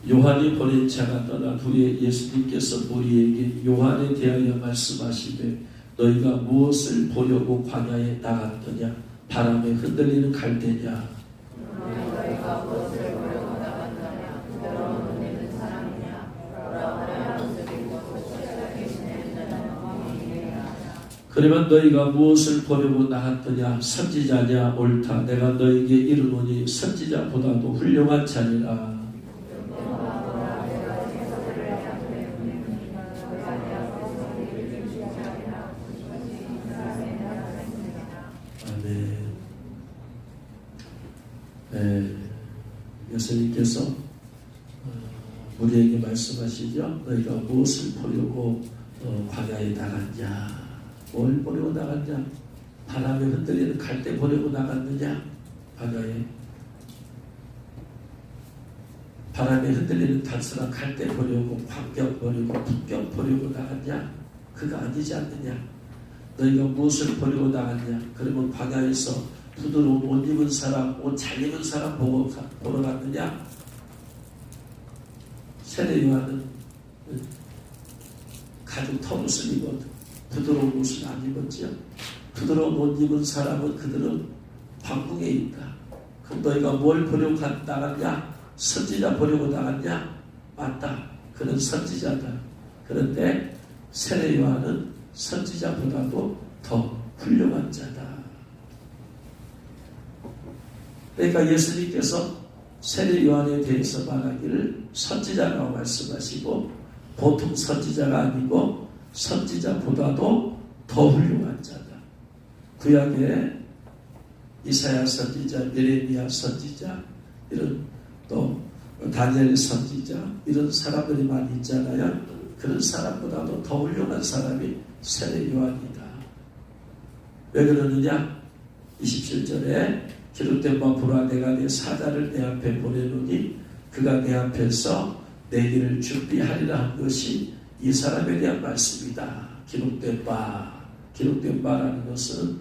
요한이 보낸 자가 떠난 후에 예수님께서 우리에게 요한에 대하여 말씀하시되 너희가 무엇을 보려고 광야에 나갔더냐? 바람에 흔들리는 갈대냐? 너희가 무엇을 보려고 나갔더냐? 부드러운 눈 있는 사람이냐? 돌아오나 모습이고 곳곳에 계시는 자는 영광이니라. 그러면 너희가 무엇을 보려고 나갔더냐? 선지자냐? 옳다. 내가 너희에게 이르노니 선지자보다도 훌륭한 자니라. 예수님께서 우리에게 말씀하시죠. 너희가 무엇을 보려고 광야에 나갔냐? 뭘 보려고 나갔냐? 바람에 흔들리는 갈대 보려고 나갔느냐? 광야에 바람에 흔들리는 단순한 갈대 보려고, 광경 보려고, 풍경 보려고 나갔냐? 그거 아니지 않느냐? 너희가 무엇을 보려고 나갔냐? 그러면 광야에서 부드러운 옷 입은 사람, 옷 잘 입은 사람 보러 갔느냐? 세례 요한은 가죽 털옷을 입었, 부드러운 옷을 안 입었지요. 부드러운 옷 입은 사람은 그들은 황궁에 있다. 그럼 너희가 뭘 보려고 나갔냐? 선지자 보려고 나갔냐? 맞다. 그는 선지자다. 그런데 세례 요한은 선지자보다도 더 훌륭한 자다. 그러니까 예수님께서 세례 요한에 대해서 말하기를 선지자라고 말씀하시고, 보통 선지자가 아니고 선지자보다도 더 훌륭한 자다. 구약에 이사야 선지자, 예레미야 선지자, 이런 또 다니엘 선지자, 이런 사람들이 많이 있잖아요. 그런 사람보다도 더 훌륭한 사람이 세례 요한이다. 왜 그러느냐? 27절에 기록된 바 보라, 내가 내 사자를 내 앞에 보내노니 그가 내 앞에서 내 길을 준비하리라 한 것이 이 사람에 대한 말씀이다. 기록된 바라는 것은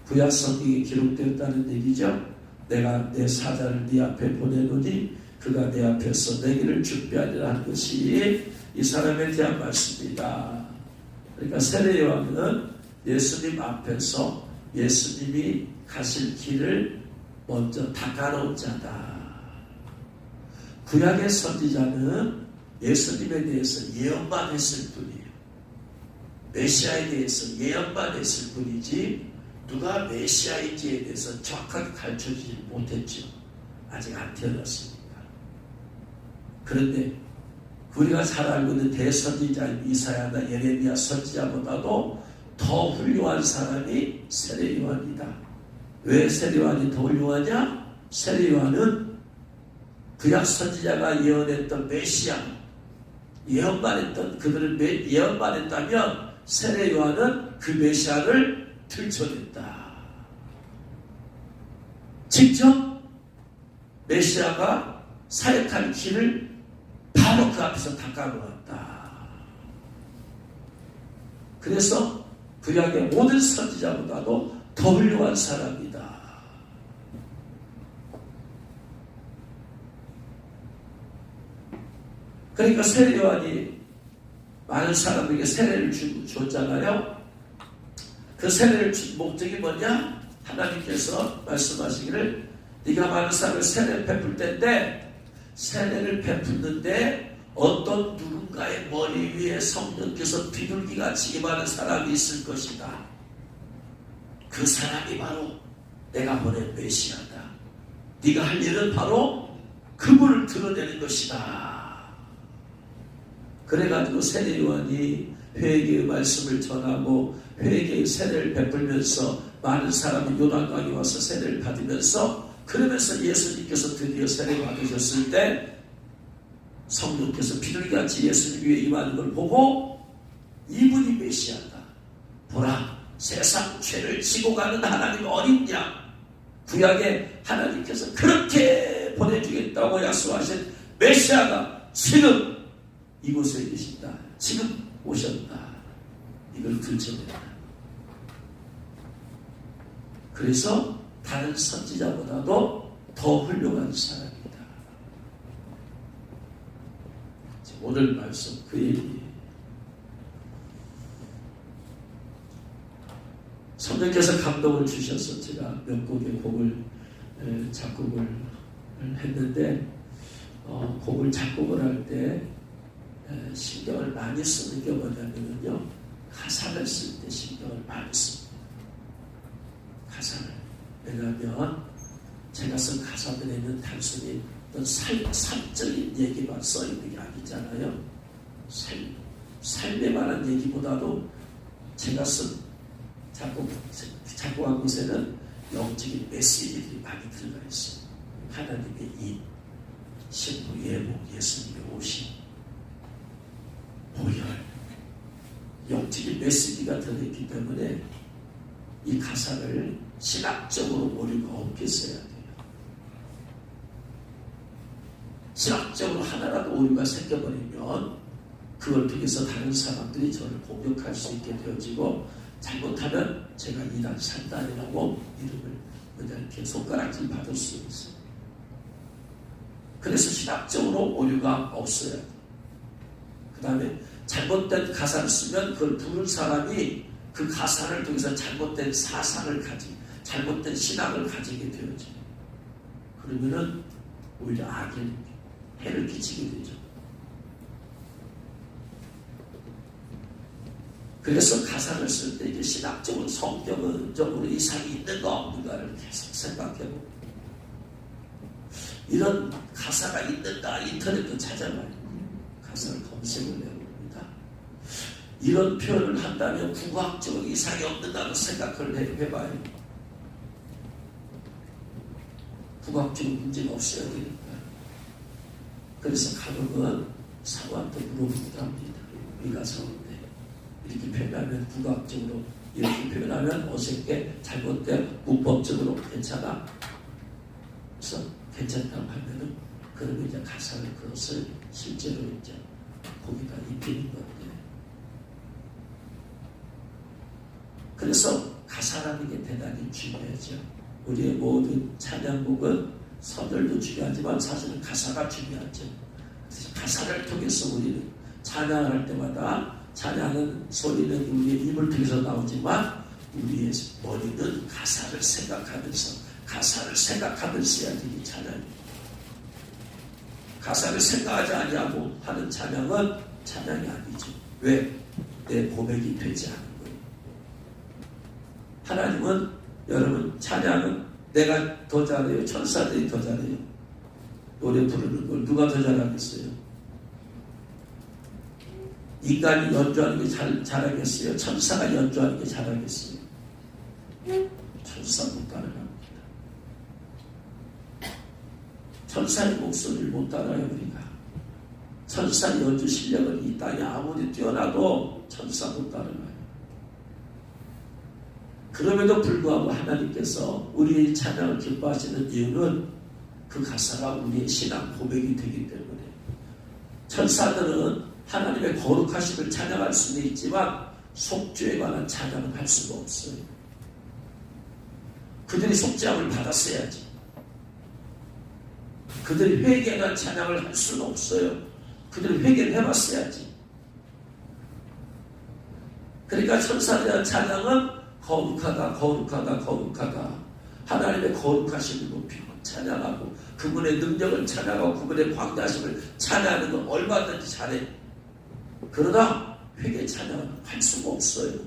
구약 성경에 기록되었다는 얘기죠. 내가 내 사자를 네 앞에 보내노니 그가 내 앞에서 내 길을 준비하리라 한 것이 이 사람에 대한 말씀이다. 그러니까 세례 요한은 예수님 앞에서 예수님이 가실 길을 먼저 닦아놓은 자다. 구약의 선지자는 예수님에 대해서 예언만 했을 뿐이에요. 메시아에 대해서 예언만 했을 뿐이지 누가 메시아인지에 대해서 정확하게 가르쳐주지 못했죠. 아직 안 태어났으니까. 그런데 우리가 잘 알고 있는 대선지자 이사야나 예레미야 선지자보다도 더 훌륭한 사람이 세례 요한이다. 왜 세례 요한이 더 훌륭하냐? 세례 요한은 구약 선지자가 예언했던 메시아, 예언만 했던 그들을 예언만 했다면 세례 요한은 그 메시아를 들춰냈다. 직접 메시아가 사역할 길을 바로 그 앞에서 닦아놓았다. 그래서 구약의 모든 선지자보다도 더 훌륭한 사람이다. 그러니까 세례 요한이 많은 사람에게 세례를 줬잖아요. 그 세례를 준 목적이 뭐냐? 하나님께서 말씀하시기를 네가 많은 사람을 세례를 베풀 때인데, 세례를 베풀는데 어떤 누군가의 머리 위에 성령께서 비둘기같이 임하는 사람이 있을 것이다. 그 사람이 바로 내가 보낸 메시아다. 네가 할 일은 바로 그분을 드러내는 것이다. 그래가지고 세례 요한이 회개의 말씀을 전하고 회개의 세례를 베풀면서 많은 사람이 요단강에 와서 세례를 받으면서, 그러면서 예수님께서 드디어 세례를 받으셨을 때 성령께서 비둘기같이 예수님 위에 임하는 걸 보고 이분이 메시아다. 보라, 세상 죄를 지고 가는 하나님 어딨냐? 구약에 하나님께서 그렇게 보내주겠다고 약속하신 메시아가 지금 이곳에 계신다. 지금 오셨다. 이걸 들춰낸다. 그래서 다른 선지자보다도 더 훌륭한 사람이다. 오늘 말씀 그 얘기예요. 성령께서 감동을 주셔서 제가 몇 곡의 곡을 작곡을 했는데 곡을 작곡을 할 때 신경을 많이 쓰는 게 뭐냐면요, 가사를 쓸 때 신경을 많이 씁니다. 가사를. 왜냐하면 제가 쓴 가사들에는 단순히 어떤 삶적인 얘기만 써있는 게 아니잖아요. 삶에 관한 얘기보다도 제가 쓴 작곡한 곳에는 영적인 메시지들이 많이 들어가 있어요. 하나님의 이 신부 예복, 예수님의 오심, 보혈, 영적인 메시지가 들어있기 때문에 이 가사를 신학적으로 오류가 없게 써야 돼요. 신학적으로 하나라도 오류가 생겨버리면 그걸 통해서 다른 사람들이 저를 공격할 수 있게 되어지고, 잘못하면 제가 이단 산단이라고 이름을 이렇게 손가락질 받을 수 있어요. 그래서 신학적으로 오류가 없어야 돼요. 그 다음에 잘못된 가사를 쓰면 그걸 부른 사람이 그 가사를 통해서 잘못된 사상을 잘못된 신앙을 가지게 되어져요. 그러면은 오히려 해를 끼치게 되죠. 그래서 가사를 쓸 때 이게 신학적으로 성경적으로 이상이 있는가 없는가를 계속 생각해보고, 이런 가사가 있는가 인터넷도 찾아봐요. 가사를 검색을 해봅니다. 이런 표현을 한다면 국어학적으로 이상이 없는가를 생각을 해봐요. 국어학적으로 문제가 없어야 되니까. 그래서 가끔은 사모한테 물어보기도 합니다. 우리가 사모인데 이렇게 표현하면 국어학적으로 이렇게 표현하면 어색해, 잘못돼, 문법적으로 괜찮아? 그래서 괜찮다고 하면은 그러면 이제 가사를 그것을 실제로 이제 거기다 입히는 건데, 그래서 가사라는 게 대단히 중요하죠. 우리의 모든 찬양곡은 선율도 중요하지만 사실은 가사가 중요하죠. 그래서 가사를 통해서 우리는 찬양을 할 때마다 찬양하는 소리는 우리의 입을 통해서 나오지만 우리의 머리는 가사를 생각하면서 해야 되는 찬양입니다. 가사를 생각하지 아니하고 하는 찬양은 찬양이 아니죠. 왜? 내 고백이 되지 않은 거예요. 하나님은, 여러분, 찬양은 내가 더 잘해요? 천사들이 더 잘해요? 노래 부르는 걸 누가 더 잘하겠어요? 인간이 연주하는 게 잘하겠어요? 천사가 연주하는 게 잘하겠어요? 천사 못 따라갑니다. 천사의 목소리를 못 따라요, 우리가. 천사의 연주 실력은 이 땅에 아무리 뛰어나도 천사 못 따라가요. 그럼에도 불구하고 하나님께서 우리의 찬양을 기뻐하시는 이유는 그 가사가 우리의 신앙 고백이 되기 때문에. 천사들은 하나님의 거룩하심을 찬양할 수는 있지만 속죄에 관한 찬양은 할 수가 없어요. 그들이 속죄함을 받았어야지. 그들이 회개에 대한 찬양을 할 수는 없어요. 그들이 회개를 해봤어야지. 그러니까 천사에 대한 찬양은 거룩하다, 거룩하다, 거룩하다. 하나님의 거룩하심을 높이고 찬양하고 그분의 능력을 찬양하고 그분의 광대하심을 찬양하는 건 얼마든지 잘해. 그러나 회개 찬양은 할 수가 없어요.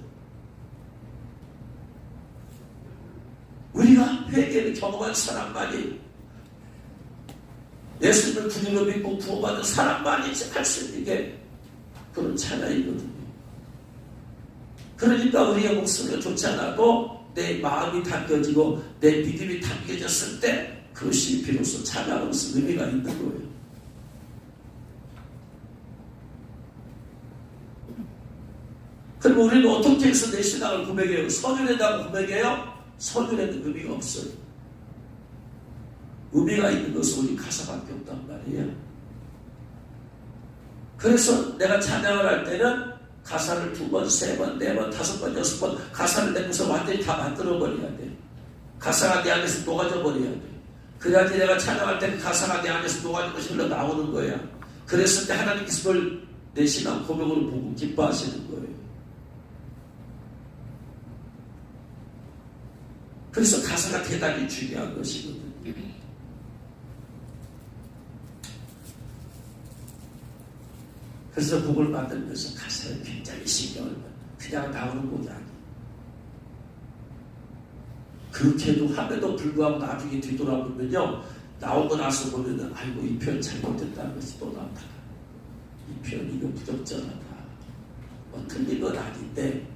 우리가 회개를 경험한 사람만이, 예수님을 주님으로 믿고 구원받은 사람만이 할 수 있는 게 그런 찬양이거든요. 그러니까 우리의 목소리가 좋지 않아도 내 마음이 담겨지고 내 믿음이 담겨졌을 때 그것이 비로소 찬양으로서 의미가 있는 거예요. 그럼 우리는 어떻게 해서 내 신앙을 고백해요? 선율에다가 고백해요? 선율에는 의미가 없어요. 의미가 있는 것은 우리 가사밖에 없단 말이에요. 그래서 내가 찬양을 할 때는 가사를 2번, 3번, 4번, 5번, 6번 가사를 내면서 완전히 다 만들어버려야 돼. 가사가 내 안에서 녹아져 버려야 돼. 그래야지 내가 찬양할 때 그 가사가 내 안에서 녹아지고 흘러나오는 거야. 그랬을 때 하나님께서 그걸 내 신앙 고백으로 보고 기뻐하시는 거예요. 그래서 가사가 대단히 중요한 것이거든요. 그래서 곡을 만들면서 가사에 굉장히 신경을 그냥 나오는 곡이 아니에요. 그렇게도 함에도 불구하고 나중에 뒤돌아보면요, 나오고 나서 보면은 아이고 이 표현 잘못됐다는 것이 또 나타나. 이 표현 이거 부적절하다. 뭐 틀린 건 아닌데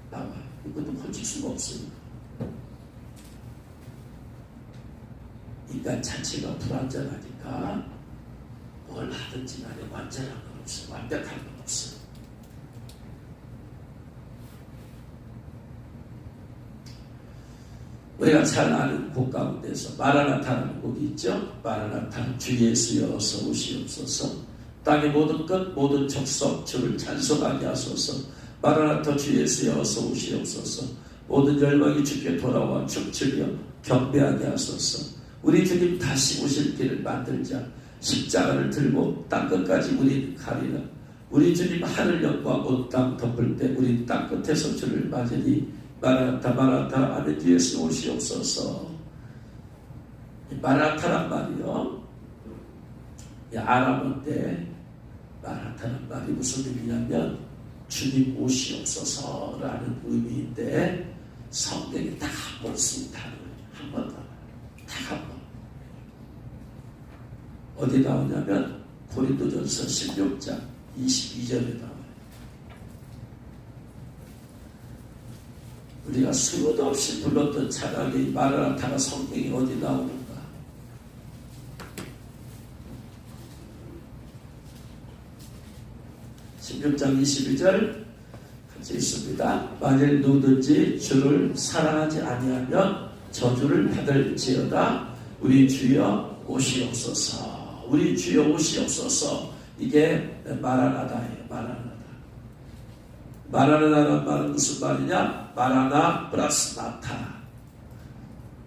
나와. 이것도 고칠 수가 없으니까. 인간 자체가 불완전하니까 뭘 하든지 간에 완전한 건 없어요. 완벽한 건 없어요. 우리가 잘 아는 곡 가운데서 마라나타라는 곡이 있죠. 마라나타 주 예수여 어서 오시옵소서. 땅의 모든 것 모든 족속 주를 찬송하게 하소서. 마라나타 주 예수여 어서 오시옵소서. 모든 열방이 주께 돌아와 춤추며 경배하게 하소서. 우리 주님 다시 오실 길을 만들자. 십자가를 들고 땅끝까지 우리 가리라. 우리 주님 하늘 영과 온 땅 덮을 때 우리 땅끝에서 주를 맞으니 마라나타 마라나타 아멘 예수 오시옵소서. 마라나타란 말이요, 아람어인데 마라나타란 말이 무슨 의미냐면 주님 오시옵소서라는 의미인데 성경에 딱 한 번 씁니다. 한 번 더. 딱 한 번. 어디 나오냐면 고린도전서 16장 22절에 나와요. 우리가 수도 없이 불렀던 찬양이 마라나타가 성경이 어디 나오는가? (16장 22절) 같이 있습니다. 만일 누구든지 주를 사랑하지 아니하면 저주를 받을지어다. 우리 주여 오시옵소서. 우리 주여 오시옵소서. 이게 마라나다예요. 마라나다. 마라나다는 말은 무슨 말이냐? 마라나 플러스 나타.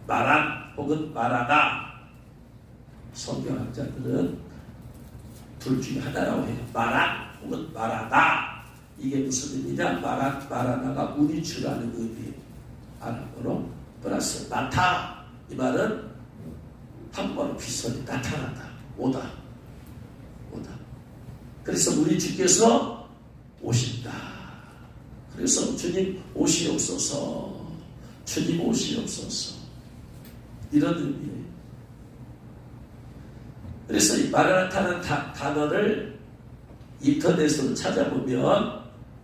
마란 혹은 마라나. 성경학자들은 둘 중에 하나라고 해요. 마란 혹은 마라나. 이게 무슨 의미냐? 마라나가 우리 주라는 의미예요. 아랍어로 플러스 나타. 이 말은 한번로 비선이 나타나다. 오다. 그래서 우리 주께서 오신다. 그래서 주님 오시옵소서. 주님 오시옵소서. 이런 의미예요. 그래서 이 마라나타는 단어를 인터넷으로 찾아보면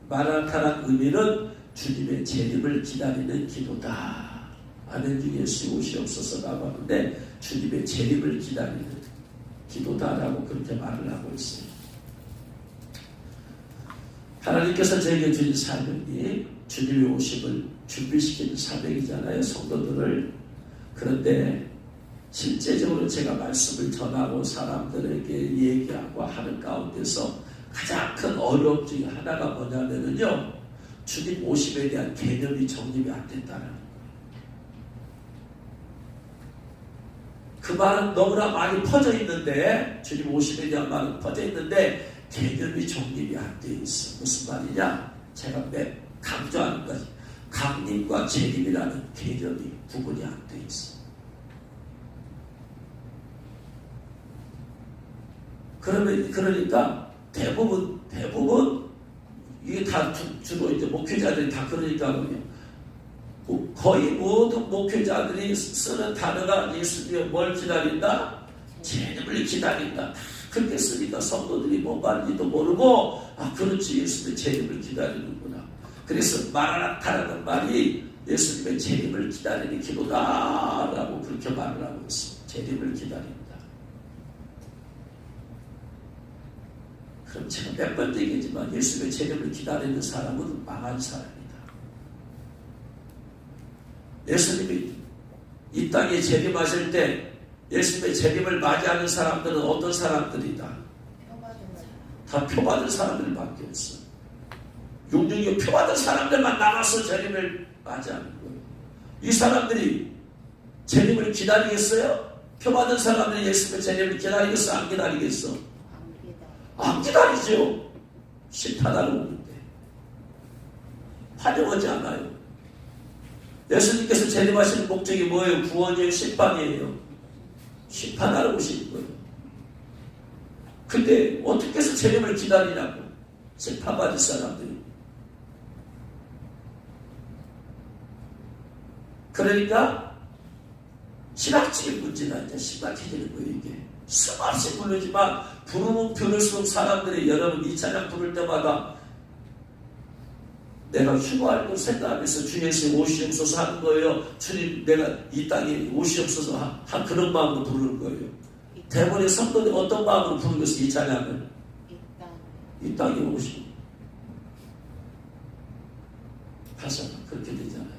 마라나타라는 의미는 주님의 재림을 기다리는 기도다. 아멘 주 예수 오시옵소서라고 하는데 주님의 재림을 기다리는 기도다라고 그렇게 말을 하고 있어요. 하나님께서 저에게 주신 사명이 주님의 오심을 준비시키는 사명이잖아요. 성도들을. 그런데 실제적으로 제가 말씀을 전하고 사람들에게 얘기하고 하는 가운데서 가장 큰 어려움 중에 하나가 뭐냐면요, 주님 오심에 대한 개념이 정립이 안 된다는 거예요. 그 말은 너무나 많이 퍼져 있는데, 주님 오심에 대한 말은 퍼져 있는데 개념이 정립이 안 돼 있어. 무슨 말이냐? 제가 매 강조하는 것이 강림과 재림이라는 개념이 구분이 안 돼 있어. 그러니까 대부분 이게 다 주로 이제 목회자들이 다 그러니까 거의 모든 목회자들이 쓰는 단어가 예수님이 뭘 기다린다? 재림을 기다린다. 그렇게 쓰니까 성도들이 뭐 말인지도 모르고, 아 그렇지, 예수님의 재림을 기다리는구나. 그래서 마라나타라는 말이 예수님의 재림을 기다리는 기도다라고 그렇게 말을 하고 있습니다. 재림을 기다린다. 그럼 제가 몇 번 얘기했지만 예수님의 재림을 기다리는 사람은 망한 사람이다. 예수님이 이 땅에 재림하실 때 예수님의 재림을 맞이하는 사람들은 어떤 사람들이다? 다 표받은 사람들밖에 없어. 용중에 표받은 사람들만 남아서 재림을 맞이하는 거예요. 이 사람들이 재림을 기다리겠어요? 표받은 사람들이 예수님의 재림을 기다리겠어? 안 기다리겠어? 안 기다리죠. 심판하러 오는데 환영하지 않아요. 예수님께서 재림하시는 목적이 뭐예요? 구원이에요? 심판이에요? 심판하러 오시는 거예요. 근데 어떻게 해서 재림을 기다리냐고. 심판받을 사람들이. 그러니까 신학적인 문제가 이제 심각해지는 거예요. 이게 수없이 부르지만 부르면 부를수록 사람들이 여러분 이 찬양 부를 때마다 내가 휴가할 걸 생각하면서 주 예수 오시옵소서 하는 거예요. 주님 내가 이 땅에 오시옵소서 한 그런 마음으로 부르는 거예요. 대부분의 성도들이 어떤 마음으로 부르겠어요? 이 찬양을 이 땅에 오시고 가사가 그렇게 되잖아요.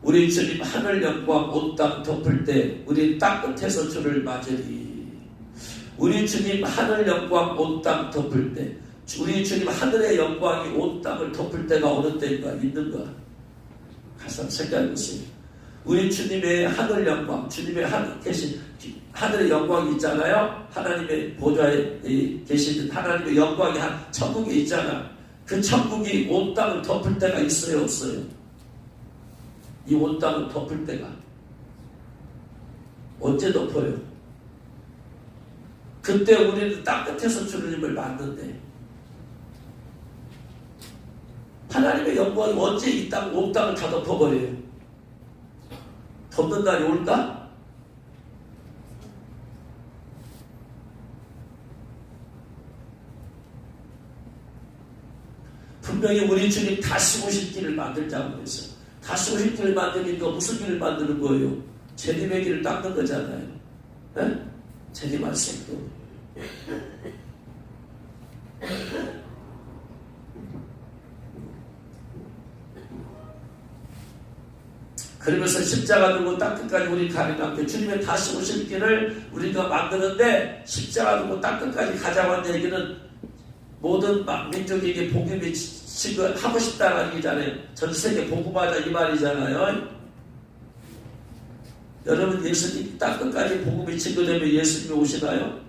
우리 주님 하늘 영광 온 땅 덮을 때 우리 땅끝에서 주를 맞으리. 우리 주님 하늘 영광 온 땅 덮을 때 우리 주님 하늘의 영광이 온 땅을 덮을 때가 어느 때인가 있는가? 가서 생각해보세요. 우리 주님의 하늘 영광, 주님의 계신 하늘의 영광이 있잖아요. 하나님의 보좌에 계신 하나님의 영광이 천국에 있잖아. 그 천국이 온 땅을 덮을 때가 있어요, 없어요? 이 온 땅을 덮을 때가 언제 덮어요? 그때 우리는 땅끝에서 주님을 만는데 하나님의 영광이 언제 이 땅, 온 땅을 다 덮어버려요? 덮는 날이 올까? 분명히 우리 주님 다시 오실 길을 만들자고 했어요. 다시 오실 길을 만드니까 무슨 길을 만드는 거예요? 재림의 길을 닦는 거잖아요. 네? 재림할 생도. 그러면서 십자가 들고 땅끝까지 우리 가는 함께 주님의 다시 오실 길을 우리가 만드는데 십자가 들고 땅끝까지 가자고 하는 얘기는 모든 민족에게 복음이 하고 싶다는 얘기잖아요. 전 세계 복음하자 이 말이잖아요. 여러분 예수님 땅끝까지 복음이 증거되면 예수님이 오시나요?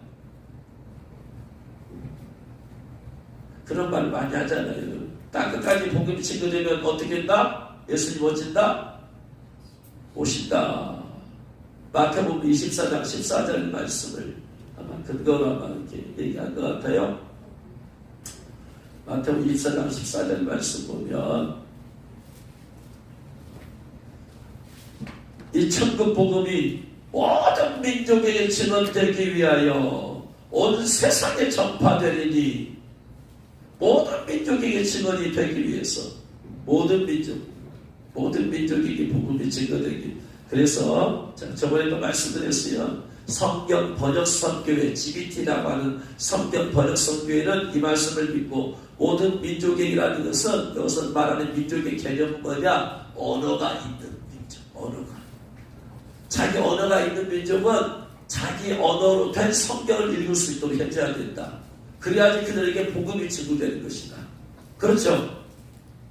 그런 말 많이 하잖아요. 땅끝까지 복음이 증거되면 어떻게 된다? 예수님 오신다? 오신다. 마태복음 24장 14절 말씀을 아마 근거로 아마 이렇게 얘기한 것 같아요. 마태복음 24장 14절 말씀 보면 이 천국 복음이 모든 민족에게 증언되기 위하여 온 세상에 전파되리니 모든 민족에게 증언이 되기 위해서 모든 민족에게 복음이 증거되기. 그래서 저번에도 말씀드렸어요. 성경 번역선교회 GBT라고 하는 성경 번역선교회는 이 말씀을 믿고 모든 민족에게라는 것은 여기서 말하는 민족의 개념은 뭐냐? 언어가 있는 민족. 언어가. 자기 언어가 있는 민족은 자기 언어로 된 성경을 읽을 수 있도록 해줘야 된다. 그래야지 그들에게 복음이 증거되는 것이다. 그렇죠?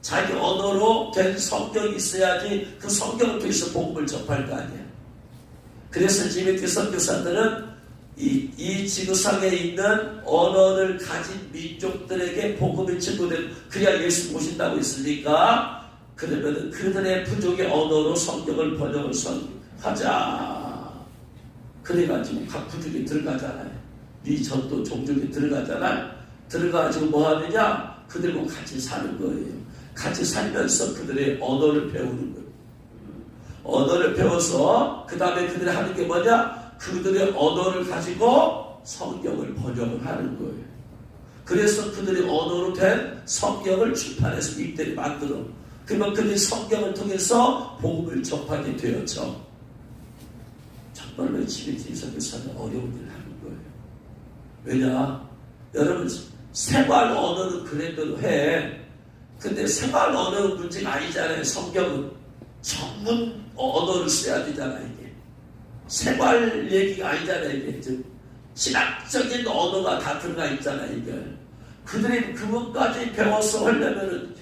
자기 언어로 된 성경이 있어야지 그 성경을 통해서 복음을 접할 거 아니야. 그래서 GBT 선교사들은 이 지구상에 있는 언어를 가진 민족들에게 복음이 증거되는, 그래야 예수 오신다고 했으니까 그러면 그들의 부족의 언어로 성경을 번역을 하자. 그래가지고 각 부족에 들어가잖아요. 네 전도 종족에 들어가잖아요. 들어가가지고 뭐 하느냐? 그들과 같이 사는 거예요. 같이 살면서 그들의 언어를 배우는 거예요. 언어를 배워서 그 다음에 그들이 하는 게 뭐냐? 그들의 언어를 가지고 성경을 번역을 하는 거예요. 그래서 그들의 언어로 된 성경을 출판해서 입대를 만들어. 그러면 그들이 성경을 통해서 복음을 접하게 되었죠. 정말로 GBT 선교사는 어려운 일을 하는 거예요. 왜냐? 여러분 생활 언어는 그래도 해. 근데 생활 언어는 문제가 아니잖아요. 성경은 전문 언어를 써야 되잖아요. 이게 생활 얘기가 아니잖아요. 이게 즉 신학적인 언어가 다 들어가 있잖아요. 이게 그들이 그것까지 배워서 하려면은,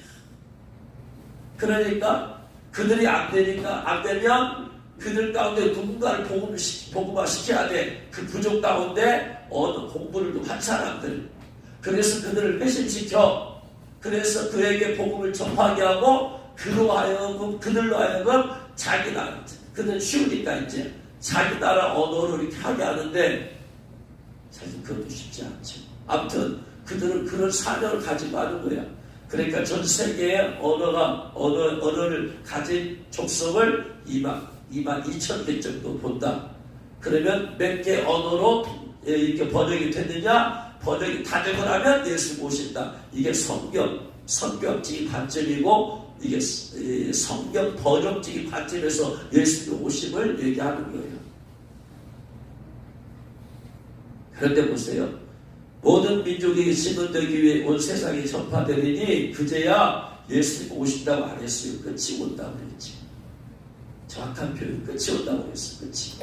그러니까 그들이 안 되면 그들 가운데 누군가를 복음화시켜야 돼. 그 부족 가운데 어느 공부를 한 사람들. 그래서 그들을 회심시켜. 그래서 그에게 복음을 접하게 하고 그들로 하여금 자기 나라, 그들은 쉬우니까 이제 자기 나라 언어를 이렇게 하게 하는데 사실 그것도 쉽지 않죠. 아무튼 그들은 그런 사명을 가지고 하는 거야. 그러니까 전 세계의 언어를 가진 족속을 2만 2천 개 정도 본다. 그러면 몇 개 언어로 이렇게 번역이 됐느냐? 번역이 다 되고 나면 예수 모신다. 이게 성경적인 관점이고 이게 성경 번역적인 관점에서 예수의 오심을 얘기하는 거예요. 그런데 보세요. 모든 민족이 신원되기 위해 온 세상에 전파되리니 그제야 예수님 오신다고 안 했어요. 끝이 온다고 그랬지. 정확한 표현, 끝이 온다고 그랬어요. 끝이.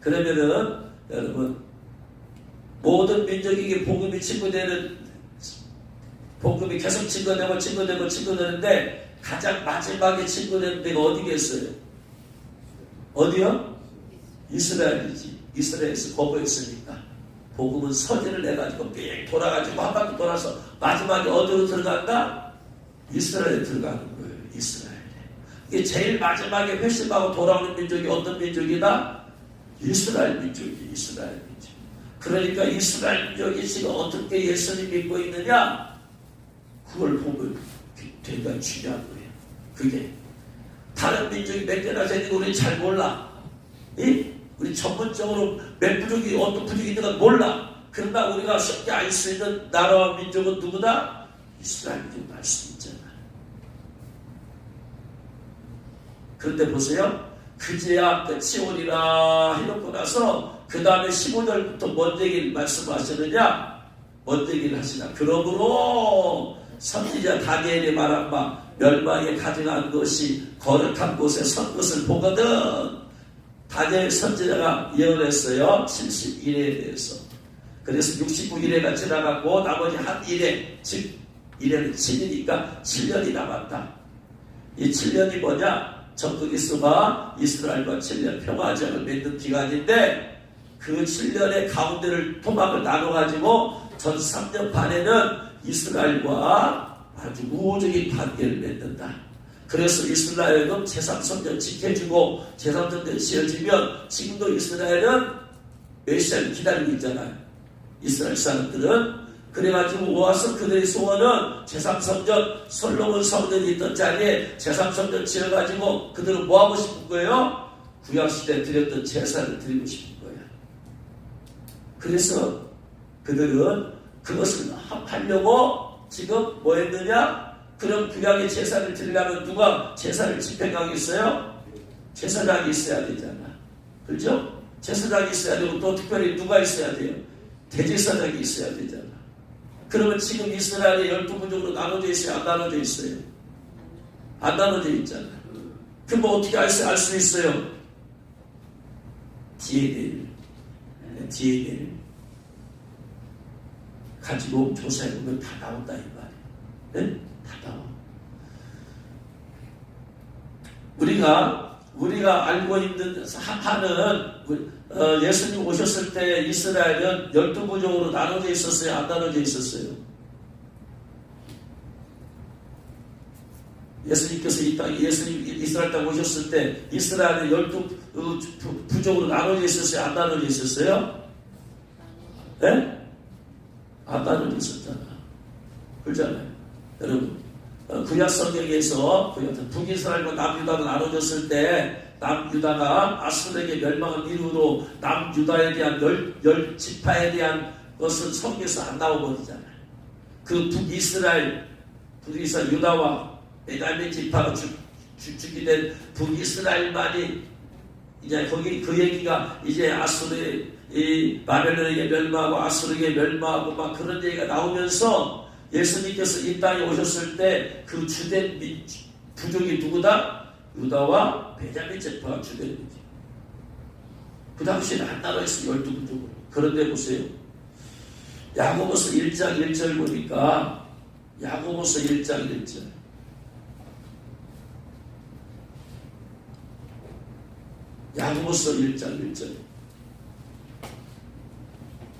그러면은 여러분 모든 민족에게 복음이 증거되는 복음이 계속 증거되는데 가장 마지막에 증거되는 데가 어디겠어요? 어디요? 이스라엘이지. 이스라엘에서 거부했으니까 복음은 서지를 내가지고 뺑 돌아가지고 한 바퀴 돌아서 마지막에 어디로 들어간다? 이스라엘에 들어가는 거예요. 이스라엘에. 이게 제일 마지막에 회심하고 돌아오는 민족이 어떤 민족이다? 이스라엘 민족이. 이스라엘 민족. 그러니까 이스라엘 민족이 지금 어떻게 예수님 믿고 있느냐? 그걸 보면 굉장히 중요한 거예요. 그게 다른 민족이 몇 개나 되는 거 우리는 잘 몰라. 우리 전문적으로 몇 부족이 어떤 부족이 있는 건 몰라. 그러나 우리가 쉽게 알 수 있는 나라와 민족은 누구다? 이스라엘 민족 말씀 있잖아. 그런데 보세요. 그제야 끝이 오리라 해놓고 나서 그 다음에 15절부터 뭔 얘기를 말씀하시느냐? 뭔 얘기를 하시나? 그러므로 선지자 다니엘이 말한 바 멸망에 가증한 것이 거룩한 곳에 선 것을 보거든. 다니엘 선지자가 예언했어요. 71회에 대해서. 그래서 69일회가 지나가고 나머지 한 1회, 즉 1회는 7이니까 7년이 남았다. 이 7년이 뭐냐? 적그리스도가 이스라엘과 7년 평화제를 맺는 기간인데 그 7년의 가운데를 토막을 나눠가지고 전 3년 반에는 이스라엘과 아주 우호적인 관계를 맺는다. 그래서 이스라엘은 제3성전 지켜주고 제3성전 지어지면 지금도 이스라엘은 메시아를 기다리고 있잖아요. 이스라엘 사람들은. 그래가지고 와서 그들의 소원은 제3성전 솔로몬 성전이 있던 자리에 제3성전 지어가지고 그들은 뭐하고 싶은 거예요? 구약시대에 드렸던 제사를 드리고 싶은 거예요. 그래서 그들은 그것을 하려고 지금 뭐 했느냐? 그럼 구약의 제사를 드리려면 누가 제사를 집행하겠어요? 제사장이 있어야 되잖아. 그렇죠? 제사장이 있어야 되고 또 특별히 누가 있어야 돼요? 대제사장이 있어야 되잖아. 그러면 지금 이스라엘이 12부족으로 나눠져 있어요? 안 나눠져 있어요? 안 나눠져 있잖아. 그럼 뭐 어떻게 알 수 있어요? DNA를 가지고 조사해보면 다 나온다 이 말이에요. 네? 다 나와. 우리가 알고 있는 예수님 오셨을 때 이스라엘은 12부족으로 나눠져 있었어요? 안 나눠져 있었어요? 예수님께서 이스라엘 땅 오셨을 때 이스라엘은 12부족으로 나눠져 있었어요? 안 나눠져 있었어요? 네? 안 나눠져 있었잖아. 그렇잖아요. 여러분, 구약 성경에서 북이스라엘과 남유다가 나눠졌을 때 남유다가 아수르에게 멸망한 이후로 남유다에 대한 열 지파에 대한 것은 성경에서 안 나오거든요. 그 북이스라엘 유다와 베냐민 지파가 죽게 된 북이스라엘만이 이제 거기 그 얘기가 이제 아수르의 이 바벨론에게 멸망하고 아수르에게 멸망하고 막 그런 얘기가 나오면서 예수님께서 이 땅에 오셨을 때 그 주된 부족이 누구다? 유다와 베냐민 지파가 주된 부족. 그 당시에는 안 나눠있어 12부족으로. 그런데 보세요. 야고보서 1장 1절 보니까 야고보서 1장 1절 야고보서 1장 1절.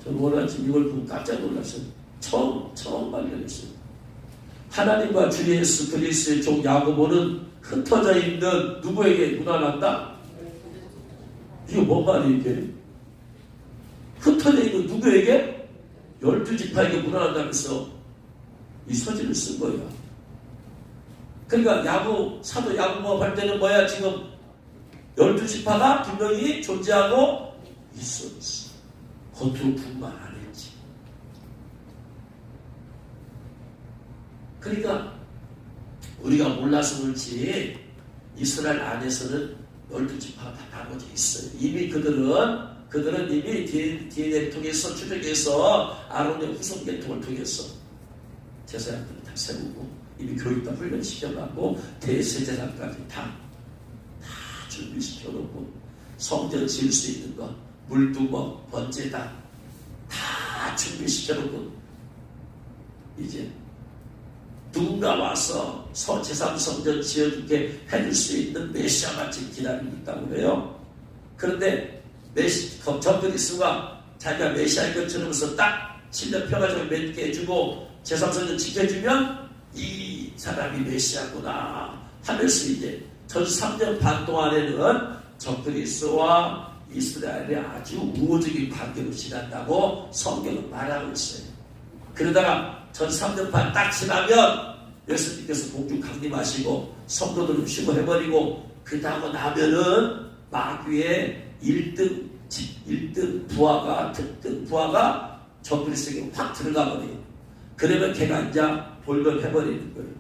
저는 오늘 아침 이걸 보고 깜짝 놀랐어요. 처음 발견했어요. 하나님과 주 예수 그리스도의 종 야고보는 흩어져 있는 누구에게 무난한다? 이게 뭔 말이에요 이게? 흩어져 있는 누구에게? 12지파에게 무난한다면서 이 서지를 쓴 거야. 그러니까 사도 야고보가 할 때는 뭐야? 지금 12지파가 분명히 존재하고 있어. 겉으로 분만 안 했지. 그러니까 우리가 몰라서 그렇지 이스라엘 안에서는 12지파가 다 나눠져 있어요. 이미 그들은 이미 DNA를 통해서 추적해서 아론의 후손 계통을 통해서 제사장들을 다 세우고 이미 교육도 훈련시켜갖고 대세제사까지 다 준비시켜놓고 성전 지을 수 있는 거 물두멍 번제다 다 준비시켜놓고 이제 누군가 와서 제3성전 지어주게 해줄 수 있는 메시아가 지금 기다리고 있다고 그래요. 그런데 전그리스가 자기가 메시아인 것처럼서 딱 7년 평화적으로 맺게 해주고 제3성전 지켜주면 이 사람이 메시아구나 하면서 이제 전 3년 반 동안에는 전그리스와 이스라엘이 아주 우호적인 관계로 지낸다고 성경은 말하고 있어요. 그러다가 전 3년 반 딱 지나면 예수님께서 공중 강림하시고 성도들을 휴거해버리고 그 다음에 나면은 마귀의 1등 부하가 특등 부하가 전그리스에게 확 들어가 버려요. 그러면 걔가 이제 돌변해버리는 거예요.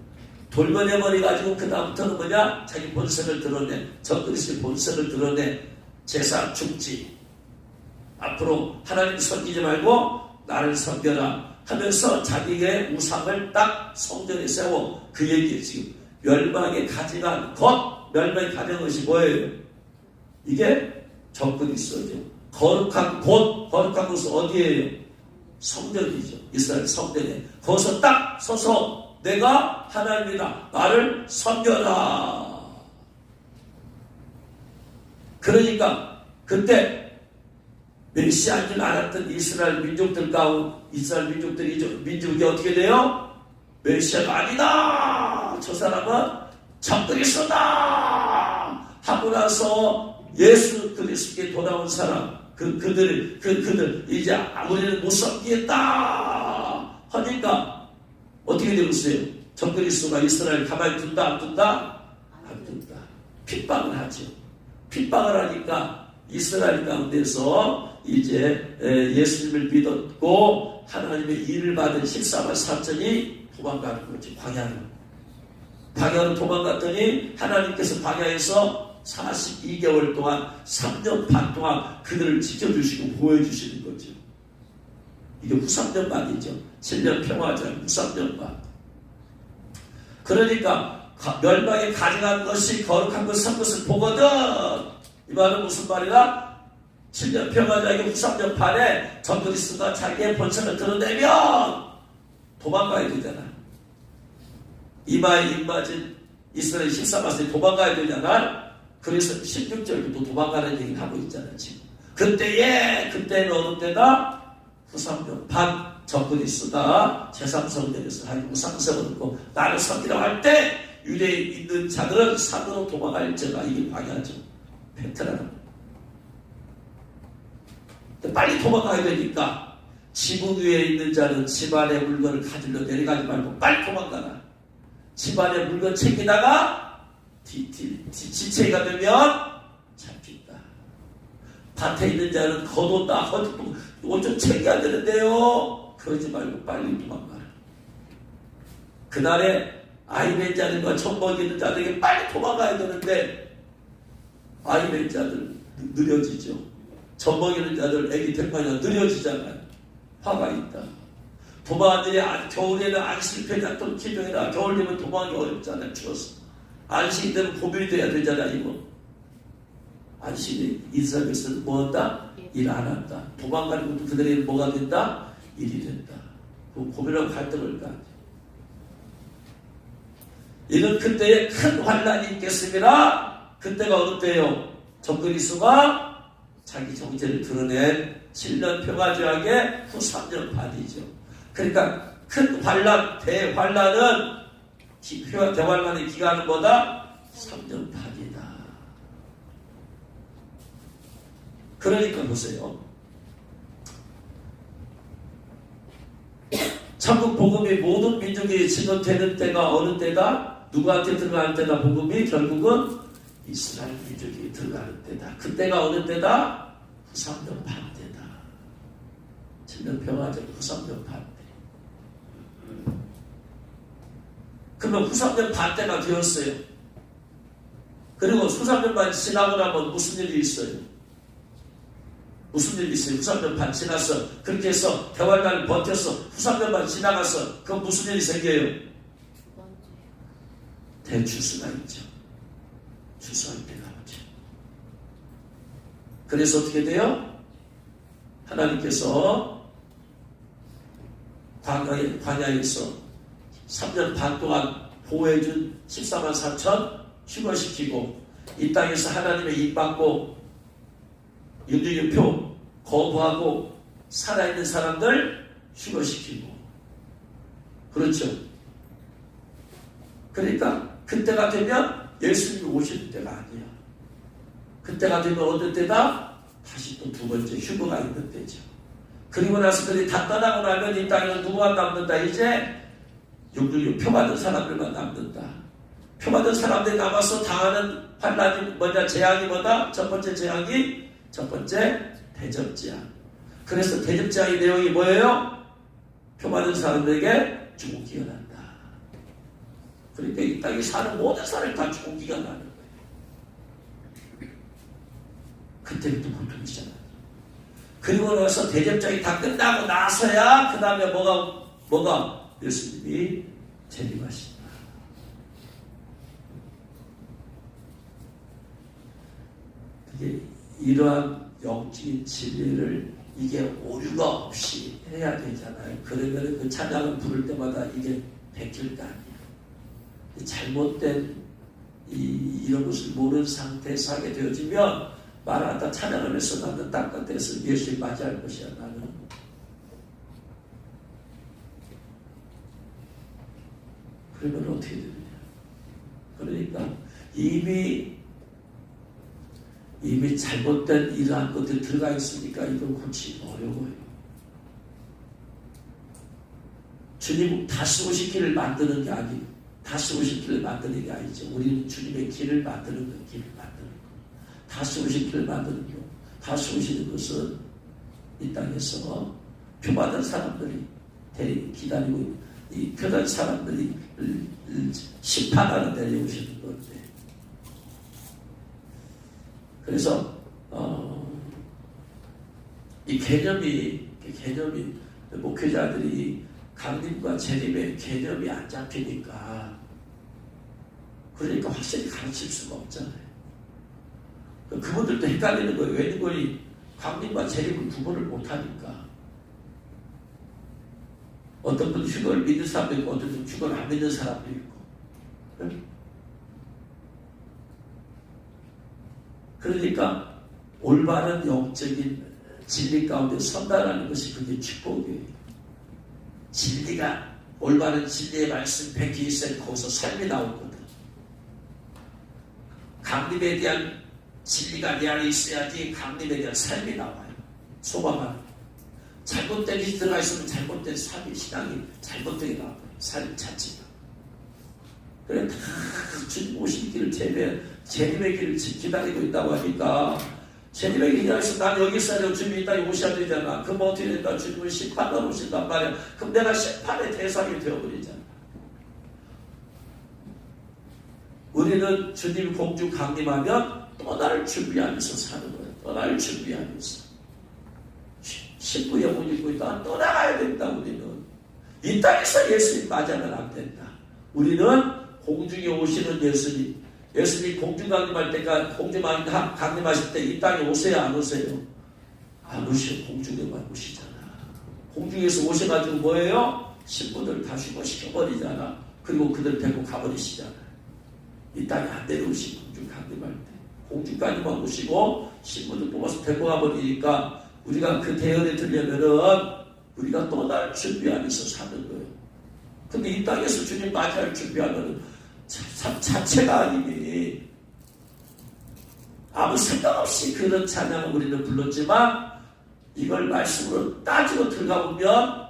돌변해버려가지고 그 다음부터는 뭐냐? 자기 본성을 드러내. 전그리스의 본성을 드러내. 제사 중지. 앞으로 하나님 섬기지 말고 나를 섬겨라 하면서 자기의 우상을 딱 성전에 세워. 그 얘기에 지금 멸망에 가져간 멸망에 가져간 것이 뭐예요? 이게 전그리스도죠. 거룩한 곳은 어디예요? 성전이죠. 이스라엘 성전에. 거기서 딱 서서 내가 하나님이다. 나를 섬겨라. 그러니까 그때 메시아인 줄 알았던 이스라엘 민족들 가운데 이스라엘 민족이 어떻게 돼요? 메시아가 아니다. 저 사람은 전그리스도다 하고 나서 예수 그리스도께 돌아온 사람 그들 이제 우리는 못 섬기겠다 하니까 어떻게 되고 있어요? 전그리스도가 이스라엘 가만히 둔다 안 둔다? 안 둔다. 핍박을 하죠. 핍박을 하니까 이스라엘 가운데서 이제 예수님을 믿었고 하나님의 일을 받은 14만 4천이 도망가는 거지. 광야로 도망갔더니 하나님께서 광야에서 42개월 동안 3년 반 동안 그들을 지켜주시고 보호해주시는 거죠. 이게 후3년 반이죠. 7년 평화전 후3년 반. 그러니까 멸망에 가져간 것이 거룩한 것을 보거든. 이 말은 무슨 말이다? 7년 평화자에게 후3년 반에 전그리스도가 자기의 본성을 드러내면 도망가야 되잖아. 이마에 입 맞은 이스라엘 14만세에 도망가야 되잖아. 그래서 16절부터 도망가는 얘기를 하고 있잖아 지금. 그때는 어느 때다? 후3년 반 전그리스도가 제3성전에서 하기 우상성을 얻고 나를 섬기라고 할 때 유대에 있는 자들은 산으로 도망갈 자가 이게 방해하죠. 베테랑. 빨리 도망가야 되니까 지붕 위에 있는 자는 집안의 물건을 가지러 내려가지 말고 빨리 도망가라. 집안의 물건 챙기다가 지체가 되면 잡힌다. 밭에 있는 자는 걷었다. 옷 좀 챙겨야 되는데요. 그러지 말고 빨리 도망가라. 그날에 아이 낸 자들과 젖먹이 있는 자들에게 빨리 도망가야 되는데 아이 낸 자들 느려지죠. 젖먹이는 자들 애기 택하냐 느려지잖아요. 화가 있다. 도망들이 겨울에는 안식일 또 기도해라. 겨울 되면 도망이 어렵잖아요. 추워서. 안식일 되면 고민이 돼야 되잖아 이거. 안식일 이스라엘에서는 뭐한다? 일 안 한다. 도망가는 것도 그들에게 뭐가 된다? 일이 된다. 고민하고 갈등을 다. 이는 그때에 큰 환란이 있겠습니다. 그때가 어느 때요? 정그리스가 자기 정체를 드러낸 7년 평화제약의 후 3년 반이죠. 그러니까 큰 환란, 대환란은 대환란의 기간은 뭐다? 3년 반이다. 그러니까 보세요. 천국 복음이 모든 민족이 증언되는 때가 어느 때다? 누구한테 들어가는 때다? 복음이 결국은 이스라엘 민족이 들어가는 때다. 그때가 어느 때다? 후 3년 반 때다. 7년 평화제 후 3년 반 때. 그러면 후 3년 반 때가 되었어요. 그리고 후 3년 반 지나고 나면 무슨 일이 있어요? 무슨 일이 있어요? 후 3년 반 지났어. 그렇게 해서 대환란을 버텼어. 후 3년 반 지나갔어. 그럼 무슨 일이 생겨요? 대추수가 있죠. 추수할 때가 오죠. 그래서 어떻게 돼요? 하나님께서 광야에서 3년 반 동안 보호해준 14만 4천 휴거시키고 이 땅에서 하나님의 입 받고 윤리유표 거부하고 살아있는 사람들 휴거시키고 그렇죠. 그러니까 그때가 되면 예수님이 오시는 때가 아니야. 그때가 되면 어떤 때다? 다시 또 두 번째 휴거가 있는 때죠. 그리고 나서 그들이 다 떠나고 나면 이 땅에는 누구만 남는다? 이제 육류유 표받은 사람들만 남는다. 표받은 사람들이 남아서 당하는 환란이 뭐냐? 재앙이 뭐다? 첫 번째 재앙이 첫 번째 대접재앙. 그래서 대접재앙의 내용이 뭐예요? 표받은 사람들에게 죽음기가 난다. 그러니까 이 땅에 사는 모든 사람이 다 죽음기가 나는 거예요. 그때부터 고통이잖아요. 그리고 나서 대접장이 다 끝나고 나서야 그 다음에 뭐가 예수님이 재림하신다. 그게 이러한 영적인 진리를 이게 오류가 없이 해야 되잖아요. 그러면 그 찬양을 부를 때마다 이게 베낄 거 아니야. 잘못된 이런 것을 모르는 상태에서 하게 되어지면 말하다 찬양을 해서 나는 땅끝에서 예수님 맞이할 것이야. 나는 그러면 어떻게 되느냐. 그러니까 이미 잘못된 이러한 것들이 들어가 있으니까 이걸 고치기 어려워요. 주님 다시 오실 길을 만드는 게 아니고 다시 오실 길을 만드는 게 아니죠. 우리는 주님의 길을 만드는 거, 길을 만드는 거. 다시 오실 길을 만드는 거. 다시 오시는 것은 이 땅에서 표받은 사람들이 기다리고 있는 이 표받은 사람들이 심판하는 데에 오시는 건데. 그래서 이 개념이 목회자들이 강림과 재림의 개념이 안 잡히니까 그러니까 확실히 가르칠 수가 없잖아요. 그분들도 헷갈리는 거예요. 왜냐면 강림과 재림을 구분을 못하니까. 어떤 분은 휴거를 믿는 사람도 있고 어떤 분은 휴거를 안 믿는 사람도 있고. 그러니까 올바른 영적인 진리 가운데 선다라는 것이 그게 축복이에요. 진리가 올바른 진리의 말씀 백기 있어야 거기서 삶이 나오거든. 강림에 대한 진리가 내 안에 있어야지 강림에 대한 삶이 나와요. 소망하는 잘못된 것이 들어가 있으면 잘못된 삶이 신앙이 잘못되게 나와요. 삶 자체가. 그래 다 주님 오신 길을 재림의 길을 기다리고 있다고 하니까 재림의 길이 기다려서 난 여기 있어야 되고 주님이 이 땅에 오셔야 되잖아. 그럼 어떻게 된다? 주님은 심판하러 오신단 말이야. 그럼 내가 심판의 대상이 되어버리잖아. 우리는 주님 공주 강림하면 떠날 준비하면서 사는 거야. 떠날 준비하면서. 신부의 옷 입고 있다가 떠나가야 된다. 우리는 이 땅에서 예수님 맞이하면 안 된다. 우리는 공중에 오시는 예수님 공중 강림할 때가 공중 강림하실 때 이 땅에 오세요 안 오세요? 안 오시고 공중에만 오시잖아. 공중에서 오셔가지고 뭐예요? 신부들 다 휴거시켜버리잖아. 그리고 그들 데리고 가버리시잖아. 이 땅에 안 내려오신 공중 강림할 때 공주까지만 모시고 신부도 뽑아서 데리고 가버리니까 우리가 그 대열에 들려면은 우리가 떠날 준비하면서 사는 거예요. 근데 이 땅에서 주님 맞이할 준비하면은 자체가 이미 아무 생각 없이 그런 찬양을 우리는 불렀지만 이걸 말씀으로 따지고 들어가 보면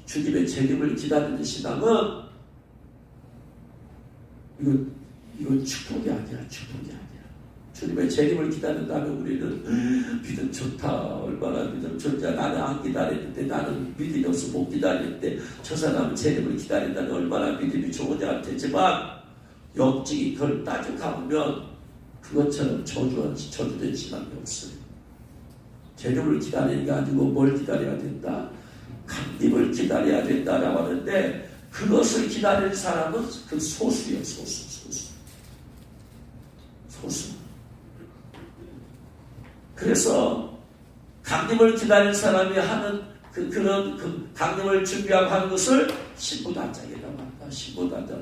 주님의 재림을 기다리는 신앙은 이건 축복이 아니야. 축복이 아니야. 주님의 재림을 기다린다면 우리는 믿음 좋다. 얼마나 믿음 좋냐. 나는 안 기다리는데 나는 믿음이 없어 못 기다리는데 저 사람은 재림을 기다린다면 얼마나 믿음이 좋으냐 되지만 영적인 그걸 따져 가보면 그것처럼 저주된 신앙이 없어요. 재림을 기다리는 게 아니고 뭘 기다려야 된다? 강림을 기다려야 된다라고 하는데 그것을 기다리는 사람은 그 소수예요. 소수. 그래서 강림을 기다리는 사람이 하는 그런 강림을 준비하고 하는 것을 신부단장이라고 한다. 신부단장.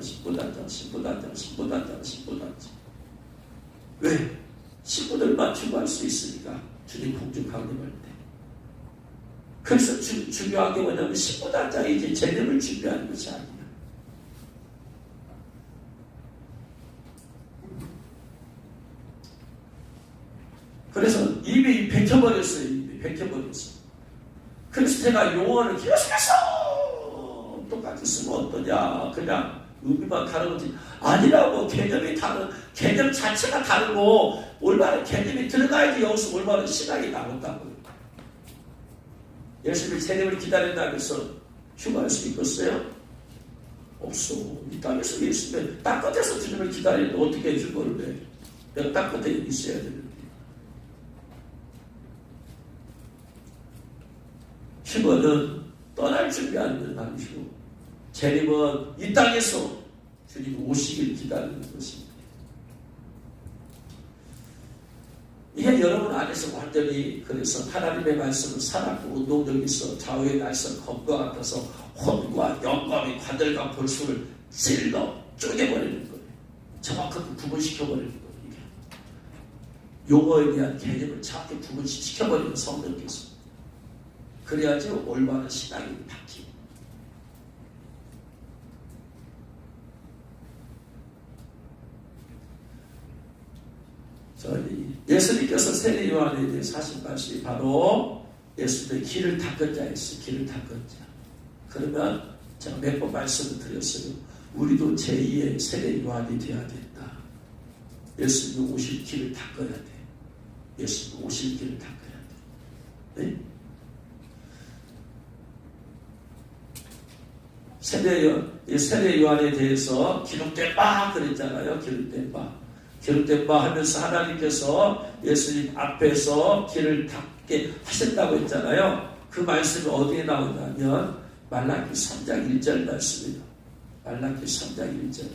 왜? 신부들만 추구할 수 있으니까 주님 공중 강림할 때. 그래서 중요한 게 뭐냐면 신부단장이 이제 재림을 준비하는 것이 아니야. 그래서 입이 백혀버렸어요. 입이 백혀버렸어. 그래서 제가 용어를 계속해서 똑같이 쓰면 어떠냐. 그냥 의미만 다른 거지. 아니라고. 개념이 다른, 개념 자체가 다르고 올바른 개념이 들어가야지 여기서 올바른 신앙이 나온다고요. 예수님이 재림을 기다린다고 해서 휴가할 수 있겠어요? 없어. 이 땅에서 예수님이 땅 끝에서 주님을 기다리는데 어떻게 해줄 거를 왜? 내가 땅 끝에 있어야 되는데. 휴거는 떠날 준비하는 건 아니고 재림은 이 땅에서 주님 오시길 기다리는 것입니다. 이게 여러분 안에서 완전히 그래서 하나님의 말씀을 살았고 운동력이 있어 좌우의 날선 검과 같아서 혼과 영감이 관절과 볼수를 찔러 쪼개버리는 거예요. 정확하게 구분시켜버리는 거예요. 이게. 용어에 대한 개념을 정확히 구분시켜버리는 성령께서. 그래야지 올바른 신앙이 바뀌고. 예수님께서 세례 요한에 대해서 하신 말씀이 바로 예수님의 길을 닦은 자였어요. 길을 닦은 자. 그러면 제가 몇 번 말씀을 드렸어요. 우리도 제2의 세례 요한이 되어야 된다. 예수님 오실 길을 닦아야 돼. 예수님 오실 길을 닦아야 돼. 네? 세례 요한에 대해서 기록된 바 그랬잖아요. 기록된 바 하면서 하나님께서 예수님 앞에서 길을 닦게 하셨다고 했잖아요. 그 말씀이 어디에 나오냐면 말라기 3장 1절 말씀이에요. 말라기 3장 1절.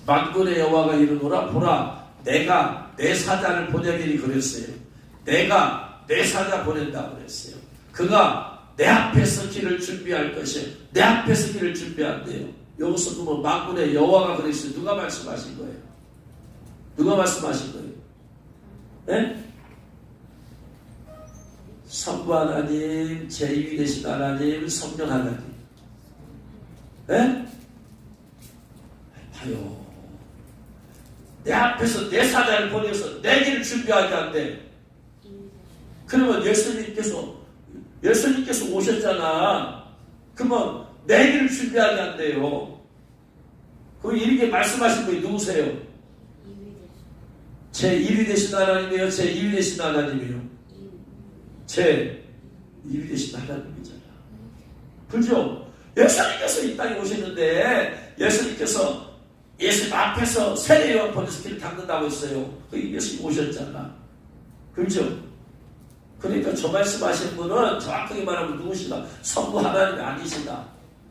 만군의 여호와가 이르노라 보라 내가 내 사자를 보내리니 그랬어요. 내가 내 사자 보낸다고 그랬어요. 그가 내 앞에서 길을 준비할 것이에요. 내 앞에서 길을 준비한대요. 여기서 보면 만군의 여호와가 그랬어요. 누가 말씀하신 거예요? 누가 말씀하신 거예요? 네? 성부 하나님, 제2위 되신 하나님, 성령 하나님. 네? 봐요. 내 앞에서 내 사자를 보내서 내 길을 준비하게 한대. 그러면 예수님께서 오셨잖아. 그러면 내 길을 준비하게 한대요. 그럼 이렇게 말씀하신 분이 누구세요? 제1위 되신 하나님이에요? 제2위 되신 하나님이에요? 제2위 되신 하나님이잖아. 그죠? 예수님께서 이 땅에 오셨는데 예수님께서 예수님 앞에서 세례 요한 보내서 길을 닦는다고 했어요. 그 예수님 오셨잖아. 그죠? 그러니까 저 말씀하신 분은 정확하게 말하면 누구시다? 성부 하나님이 아니시다.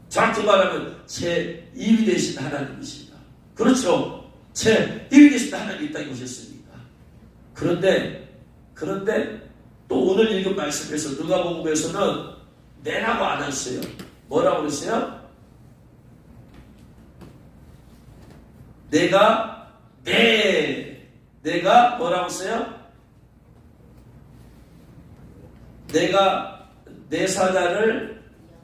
정확히 말하면 제2위 되신 하나님이시다. 그렇죠? 제1위 되신 하나님이 이 땅에 오셨으니까. 그런데 또 오늘 읽은 말씀에서 누가복음에서는 내라고 안 했어요. 뭐라고 그랬어요? 내가 뭐라고 써요? 내가 내 사자를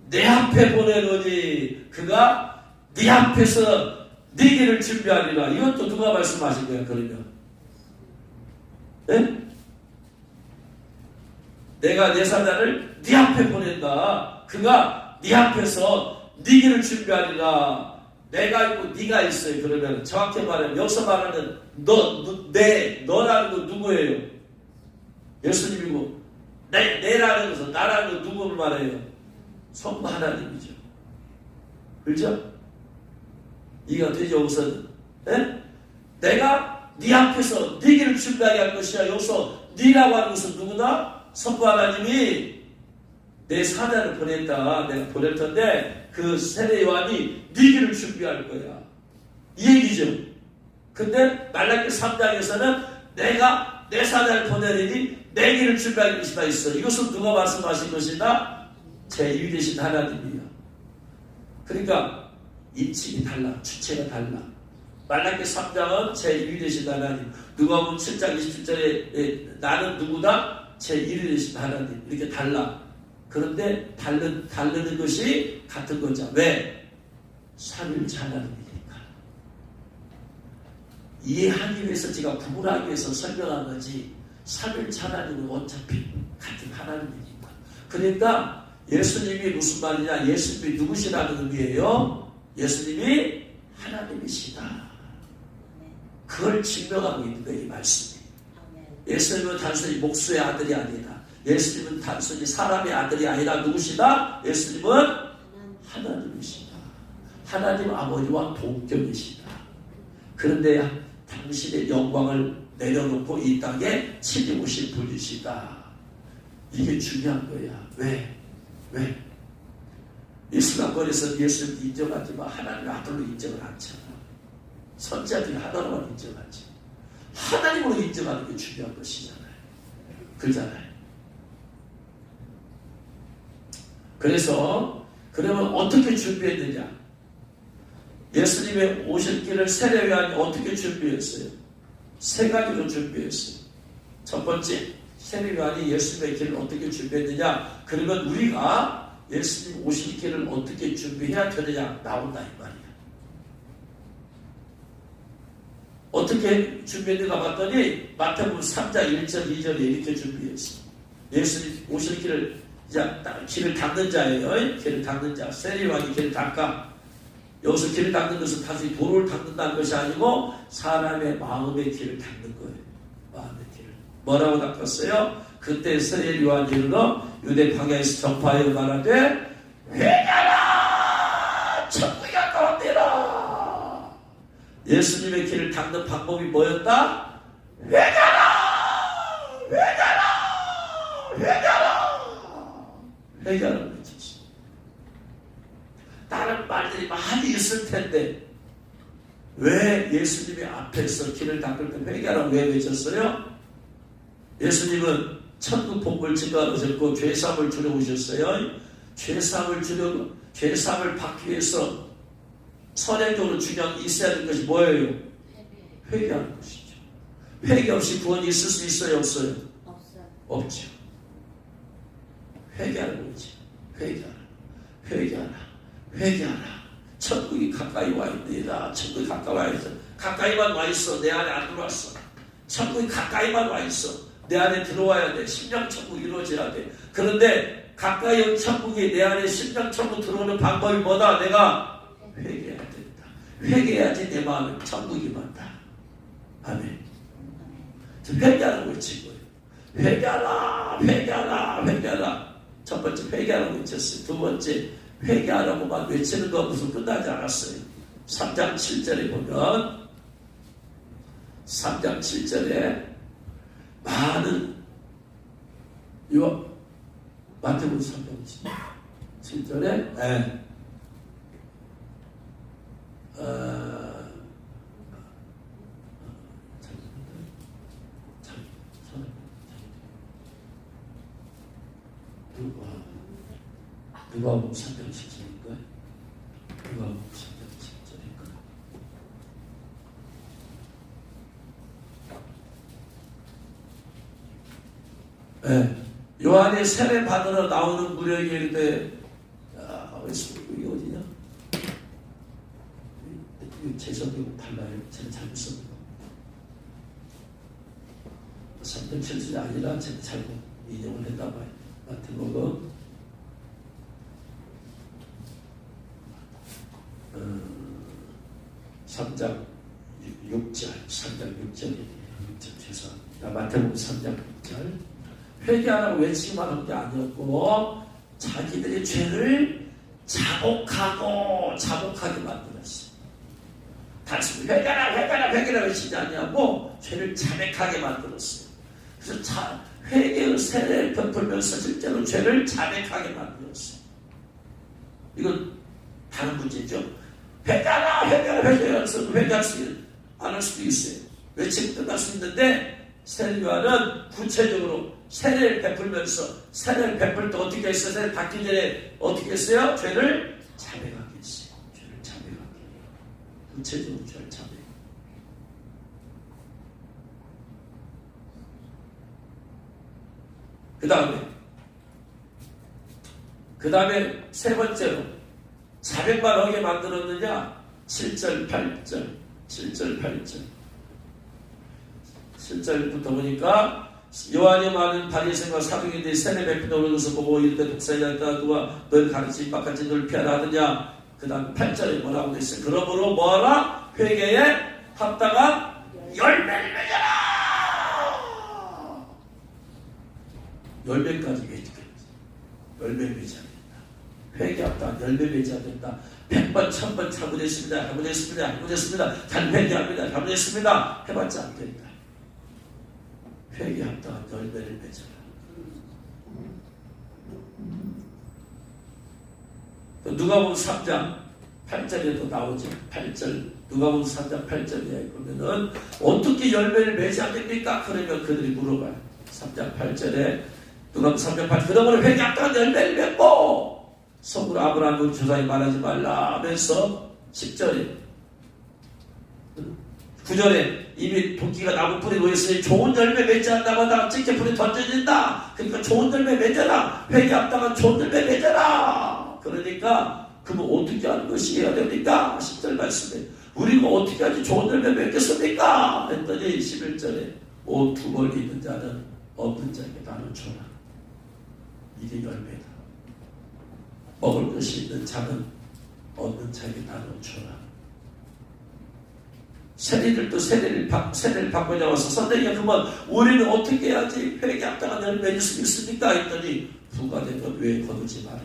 내 앞에 보내노니 그가 네 앞에서 네 길을 준비하리라. 이것도 누가 말씀하신 거야, 그러면? 네? 내가 내 사자를 네 앞에 보낸다. 그가 네 앞에서 네 길을 준비하리라. 내가 있고 네가 있어요. 그러면 정확히 말하면 여기서 말하는 너라는 건 누구예요? 예수님이고 내라는 것은 나라는 건 누구를 말해요? 성부 하나님이죠. 그렇죠? 이해가 되죠? 우선 내가 네 앞에서 네 길을 준비하게 할 것이야. 여기서 네라고 하는 것은 누구다? 성부 하나님이 내 사자를 보냈다. 내가 보낼 텐데 그 세례 요한이 네 길을 준비할 거야. 이 얘기죠. 근데 말라기 3장에서는 내가 내 사자를 보내리니 내 길을 준비할 것이다 있어. 이것은 누가 말씀하신 것이다? 제2위 되신 하나님이야. 그러니까 인칭이 달라. 주체가 달라. 말라기 3장은 제2위 되신 하나님. 누가복음 7장 27절에 나는 누구다? 제1위 되신 하나님. 이렇게 달라. 그런데 다르는 것이 같은 거죠. 왜? 삼일체 하나님이니까. 이해하기 위해서 제가 구분하기 위해서 설명한 거지. 삼일체 하나님은 어차피 같은 하나님이니까. 그러니까 예수님이 무슨 말이냐? 예수님이 누구시라는 의미예요? 예수님이 하나님이시다. 그걸 증명하고 있는 거예요, 이 말씀이. 예수님은 단순히 목수의 아들이 아니다. 예수님은 단순히 사람의 아들이 아니라 누구시다? 예수님은 하나님이시다. 하나님 아버지와 동격이시다. 그런데 당신의 영광을 내려놓고 이 땅에 친히 오신 분이시다. 이게 중요한 거야. 왜? 이슬람권에서 예수님 인정하지만 하나님의 아들로 인정을 않잖아. 선지자들이 하나로만 인정하지. 하나님으로 인정하는 게 중요한 것이잖아요. 그러잖아요. 그래서 그러면 어떻게 준비했느냐? 예수님의 오실 길을 세례 요한이 어떻게 준비했어요? 세 가지로 준비했어요. 첫 번째, 세례 요한이 예수님의 길을 어떻게 준비했느냐? 그러면 우리가 예수님 오실 길을 어떻게 준비해야 되느냐? 나온다 이 말이야. 어떻게 준비했는가 봤더니 마태복음 3장 1절 2절에 이렇게 준비했어. 예수님 오실 길을 길을 닦는 자예요. 길을 닦는 자. 세례 요한이 길을 닦아. 여기서 길을 닦는 것은 단순히 도로를 닦는다는 것이 아니고 사람의 마음의 길을 닦는 거예요. 마음의 길을. 뭐라고 닦았어요? 그때 세례 요한이 이르러 유대 광야에서 전파하여 말하되 회개하라! 천국이 가까웠느니라. 예수님의 길을 닦는 방법이 뭐였다? 회개하라! 회개하라고 외쳤어. 다른 말들이 많이 있을 텐데 왜 예수님의 앞에서 길을 닦을 때 회개하라고 왜 외쳤어요? 예수님은 천국 복을 증거하셨고 죄사함을 주려 오셨어요. 죄사함을 받기 위해서 선행적으로 중요한 있어야 될 것이 뭐예요? 회개하는 것이죠. 회개 없이 구원이 있을 수 있어요? 없어요? 없죠. 회개하는 거지. 회개하라. 천국이 가까이 와 있느니라. 천국이 가까이 와 있어. 가까이만 와 있어. 내 안에 안 들어왔어. 천국이 가까이만 와 있어. 내 안에 들어와야 돼. 심령천국이 이루어져야 돼. 그런데 가까이 온 천국이 내 안에 심령천국 들어오는 방법이 뭐다? 내가 회개해야 된다. 회개해야지 내 마음에 천국이 만다. 아멘. 회개하라고 외친 거예요. 회개하라. 첫 번째 회개하라고 외쳤어요. 두 번째 회개하라고만 외치는 거 무슨 끝나지 않았어요. 3장 7절에 보면 3장 7절에 많은 마태복음 3장 7절에 누가복음 3장 7절인가요? 누가복음 3장 7절인가요? 예. 요한이 세례 받으러 나오는 무렵에 이르되 이게 어디냐? 제 성경 달라요. 제가 잘못 썼네요. 3.7이 아니라 제가 잘못 인용을 했나 봐요. 마태복음 3장 6절, 3장 6절이에요. 6절 죄송합니다. 마태복음 3장 6절. 회개하라고 외치기만 한 게 아니었고 자기들의 죄를 자복하게 만들었어요. 단순히 회개라 외치지 아니하고 죄를 자백하게 만들었어요. 그래서 회개의 세례를 베풀면서 실제로 죄를 자백하게 만들었어요. 이건 다른 문제죠. 회개하라 해서 회개할 수 안 할 수도 있어요. 외치고 끝날 수 있는데 세례 요한은 구체적으로 세례를 베풀면서 세례를 베풀 때 어떻게 했어요? 세례 받기 전에 어떻게 했어요? 죄를 자백하게 했어요. 죄를 자백하게. 구체적으로 죄를 자백. 그 다음에 세 번째로 자백만 하게 만들었느냐? 7절 8절부터 보니까 요한이 많은 바리새인과 사두개인들이 세례 베푸는 오르면서 보고 이르되 독사이다 누가 널 가르치 입박한지 널 피하라 하느냐. 그 다음 8절에 뭐라고 했어요? 그러므로 뭐하라? 회개에 합당한 열매를 맺어라. 열매까지 맺겠다. 열매 맺어야 된다. 회개 합당한 열매 맺어야 된다. 100번 1000번 잘못했습니다. 잘 회개합니다. 잘못했습니다. 해봤자 안 된다. 회개합당한 열매를 맺어라. 누가복음 3장 8절에도 나오죠. 8절 누가복음 3장 8절에 보면은 어떻게 열매를 맺어야 됩니까? 그러면 그들이 물어봐요. 3장 8절에 누가복음 3장 8절 그러므로 회개합당한 열매를 맺고 속으로 아브라함 우리 조상이 말하지 말라 하면서 10절에 9절에 이미 도끼가 나무 뿌리에 놓였으니 좋은 열매 맺지 않다고 하다가 찌개 불에 던져진다. 그러니까 좋은 열매 맺어라. 회개합당한 좋은 열매 맺어라. 그러니까 그럼 어떻게 하는 것이 해야 됩니까? 10절 말씀에 우리가 어떻게 하지 좋은 열매 맺겠습니까? 했더니 11절에 옷 두 벌 있는 자는 없는 자에게 나눠줘라. 이게 열매다. 먹을 것이 있는 자는 없는 자에게 나눠줘라. 세리들도 세례를 받고 나와서 선생님 그러면 우리는 어떻게 해야지 회개합당한 열매 맺을 수 있습니까? 했더니 부가된 것 외에 거두지 말아라.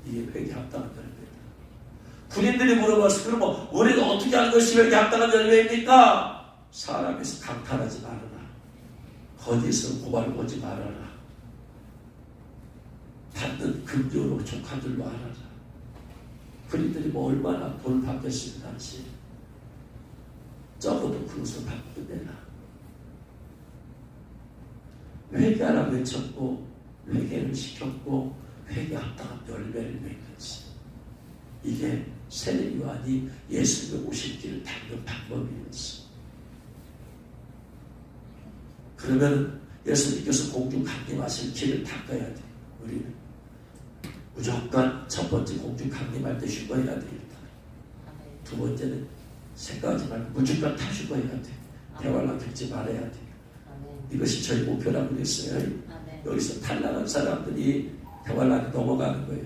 이게 회개합당한 열매다. 군인들이 물어봤을 그러면 우리가 어떻게 하는 것이 회개합당한 열매입니까? 사람에서 강탈하지 말아라. 거짓으로 고발을 오지 말아라. 받는 금전으로 족한 줄로 알아라. 군인들이 뭐 얼마나 돈을 받겠으면 당시 적어도 그것을 받고 내라. 회개하라 외쳤고 회개를 시켰고 회개합당한 열매를 맺었지. 이게 세례 요한이 예수님의 오실 길을 닦는 방법이었어. 그러면 예수님께서 공중 강림하실 길을 닦아야 돼. 우리는 무조건 첫 번째 공중 강림할 때 휴거해야 돼. 두 번째는 생각하지 말고 무조건 다 휴거해야 돼. 대환란 겪지 말아야 돼. 이것이 저희 목표라고 그랬어요. 여기서 탈락한 사람들이 대환란에 넘어가는 거예요.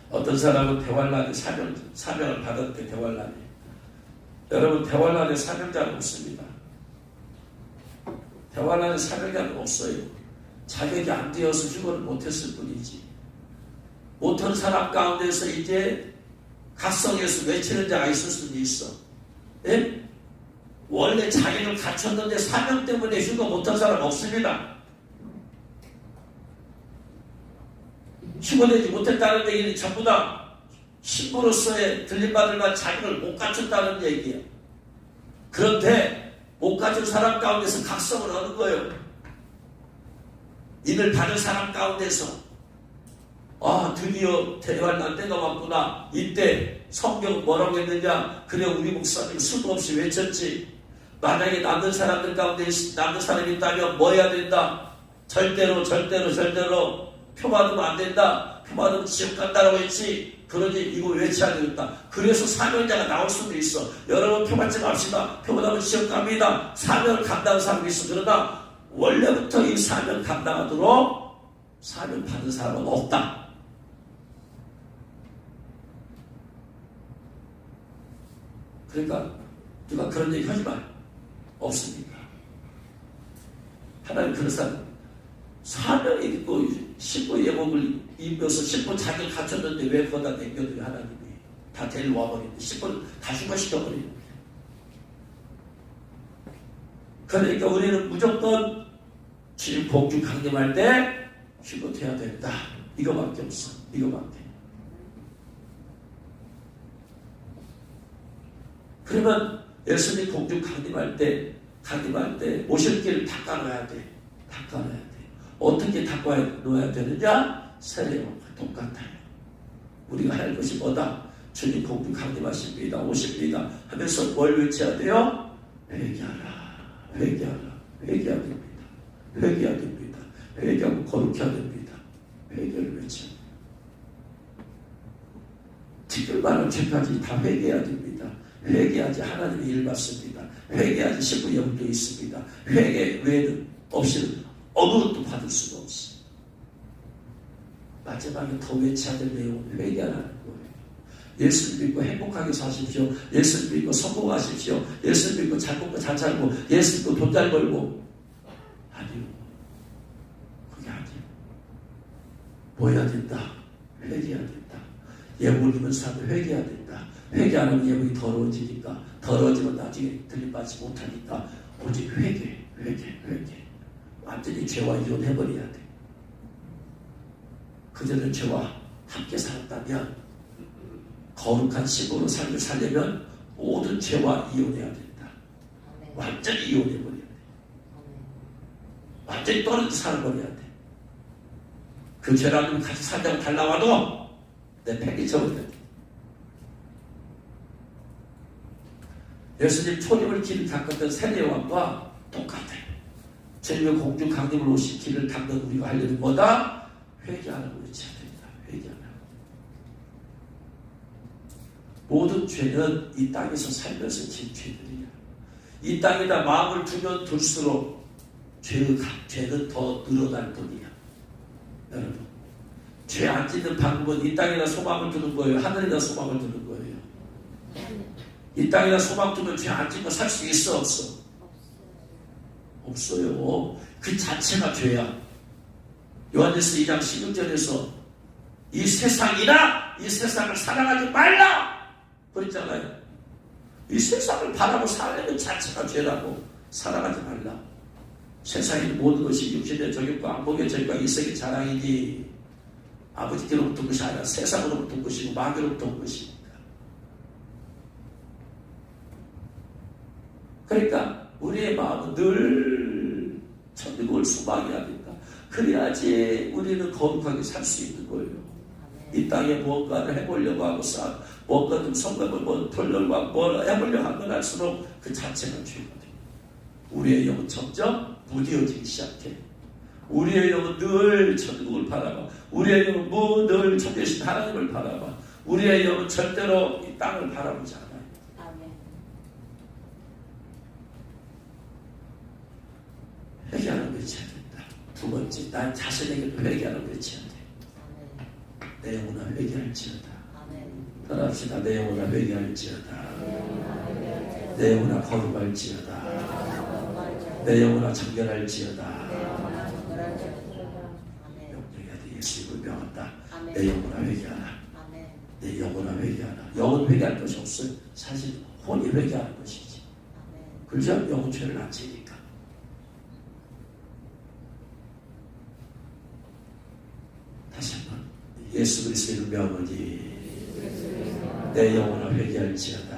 어떤 사람은 대환란에 사명을 받았대. 대환란에. 여러분 대환란에 사명자는 없습니다. 대환란에 사명자는 없어요. 자격이 안 되어서 휴거를 못했을 뿐이지. 못한 사람 가운데서 이제 각성해서 외치는 자가 있을 수도 있어. 예? 원래 자격을 갖췄는데 사명 때문에 휴거 못한 사람 없습니다. 휴거되지 못했다는 얘기는 전부 다 신부로서의 들림받을 만한 자격을 못 갖췄다는 얘기예요. 그런데 못 갖춘 사람 가운데서 각성을 하는 거예요. 이를 받은 사람 가운데서 드디어 대환란 때가 왔구나. 이때 성경 뭐라고 했느냐. 그래 우리 목사님 수도 없이 외쳤지. 만약에 남는 사람들 가운데 남는 사람이 있다면 뭐 해야 된다. 절대로 표 받으면 안 된다. 표 받으면 지옥 간다라고 했지. 그러니 이거 외쳐야 되겠다. 그래서 사명자가 나올 수도 있어. 여러분 표 받지 맙시다. 표 받으면 지옥 갑니다. 사명을 감당하는 사람이 있어. 그러나 원래부터 이 사명 감당하도록 사명 받은 사람은 없다. 그러니까 누가 그런 얘기 하지 마. 없습니다. 하나님 그런 사람 사명이 있고 신부 예복을 입혀서 신부 자기를 갖췄는데 왜 거기다 남겨둬요. 하나님이 다 데리고 와버리는데 신부를 다 흉가시켜버리는 거예요. 그러니까 우리는 무조건 주님 복주 강림할 때 휴거해야 된다. 이거밖에 없어. 이거밖에. 그러면 예수님 복주 강림할 때 오실 길을 닦아놔야 돼. 닦아놔야 돼. 어떻게 닦아놓아야 되느냐? 세례요한과 똑같아요. 우리가 할 것이 뭐다? 주님 복주 강림하십니다. 오십니다. 하면서 뭘 외쳐야 돼요? 회개하라. 회개하라. 회개해야 됩니다. 회개해야 됩니다. 회개하고 거룩해야 됩니다. 회개를 외쳐야 됩니다. 지금 많은 죄까지 다 회개해야 됩니다. 회개하지 하나님의 일 받습니다. 회개하지 신부 영도 있습니다. 회개 외에는 없이는 어느 것도 받을 수가 없어. 마지막에 더 외쳐야 될 내용은 회개하라는 거예요. 예수 믿고 행복하게 사십시오. 예수 믿고 성공하십시오. 예수 믿고 잘 먹고 잘 살고 예수 믿고 돈 잘 벌고. 아니요. 그게 아니에요. 뭐 해야 된다? 회개해야 된다. 예물이면 사람을 회개해야 된다. 회개 안 하면 예물이 더러워지니까 더러워지면 나중에 들림받지 못하니까 오직 회개. 완전히 죄와 이혼해버려야 돼. 그전에 죄와 함께 살았다면 거룩한 신부로 삶을 살려면 모든 죄와 이혼해야 된다. 완전히 이혼해버려야 돼. 완전히 떨어져 살아버려야 돼. 그 죄라면 같이 살자고 달라와도 내 팽이 쳐버려야 돼. 예수님 초림을 길을 닦았던 세례요한과 똑같아요. 주님의 공중 강림을 오신 길을 닦는 우리가 할 일은 뭐다? 회개하라고 외쳐야 됩니다. 회개하라고. 모든 죄는 이 땅에서 살면서 진 죄들이야. 이 땅에다 마음을 두면 둘수록 죄는 더 늘어날 뿐이야. 여러분, 죄 안 짓는 방법은 이 땅에다 소망을 두는 거예요. 하늘에다 소망을 두는 거예요. 이 땅에다 소망 두면 죄 안 짓고 살 수 있어 없어? 없어요. 그 자체가 죄야. 요한일서 2장 16절에서 이 세상이나 이 세상을 사랑하지 말라 그랬잖아요. 이 세상을 바라고 살려는 자체가 죄라고. 사랑하지 말라. 세상의 모든 것이 육신의 정욕과 안목의 정욕과 이성의 자랑이니 아버지께로부터 온 것이 아니라 세상으로부터 온 것이고 마귀로부터 온 것이니까. 그러니까 우리의 마음은 늘 천국을 소망해야 된다. 그래야지 우리는 거룩하게 살 수 있는 거예요. 이 땅에 무언가를 해보려고 하고 뭔가 좀 성공을 돌려고 하고 뭘 해보려고 하면 할수록 그 자체가 죄가 돼요. 우리의 영은 점점 무뎌지기 시작해. 우리의 영은 늘 천국을 바라봐. 우리의 영은 늘 천대신 하나님을 바라봐. 우리의 영은 절대로 이 땅을 바라보지 않아요. 회개하는 걸 외쳐야 된다. 두 번째, 난 자신에게도 회개하는 걸 외쳐야 돼. 내 영혼아 회개할지어다. 따라합시다. 내 영혼아 회개할지어다. 내 영혼아 거룩할지어다. 내 영혼아 정결할지어다. 명령해야 돼. 예수님을 명한다. 내 영혼아 회개하라. 내 영혼아 회개하라. 영혼 회개할 것이 없어요. 사실 혼이 회개하는 것이지. 그렇죠? 영혼 죄를 안 지니까. 다시 한번 예수 그리스도의 명하니 내 영혼아 회개할지어다.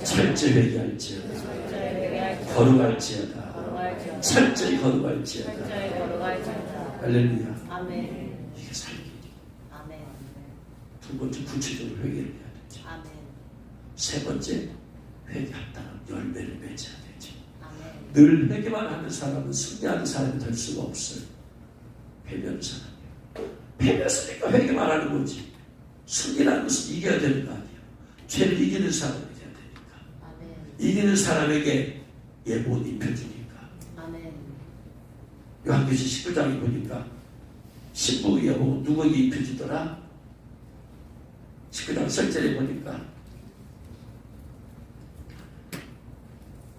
철저히 회개할지어다. 거룩할지어다. 철저히 거룩할지어다. 할렐루야. 이게 살기. 두 번째 구체적으로 회개를 해야 되죠. 세 번째 회개한다는 열매를 맺어야 되죠. 늘 회개만 하는 사람은 승리하는 사람이 될 수가 없어요. 회개하는 사람이에요. 회개했으니까 회개만 하는 거지. 승리라는 것은 이겨야 되는 거 아니에요. 죄를 이기는 사람이 돼야 되니까. 아멘. 이기는 사람에게 예복은 입혀주니까. 아멘. 요한계시 19장에 보니까 신부의 예복은 누구에게 입혀주더라? 19장 설절에 보니까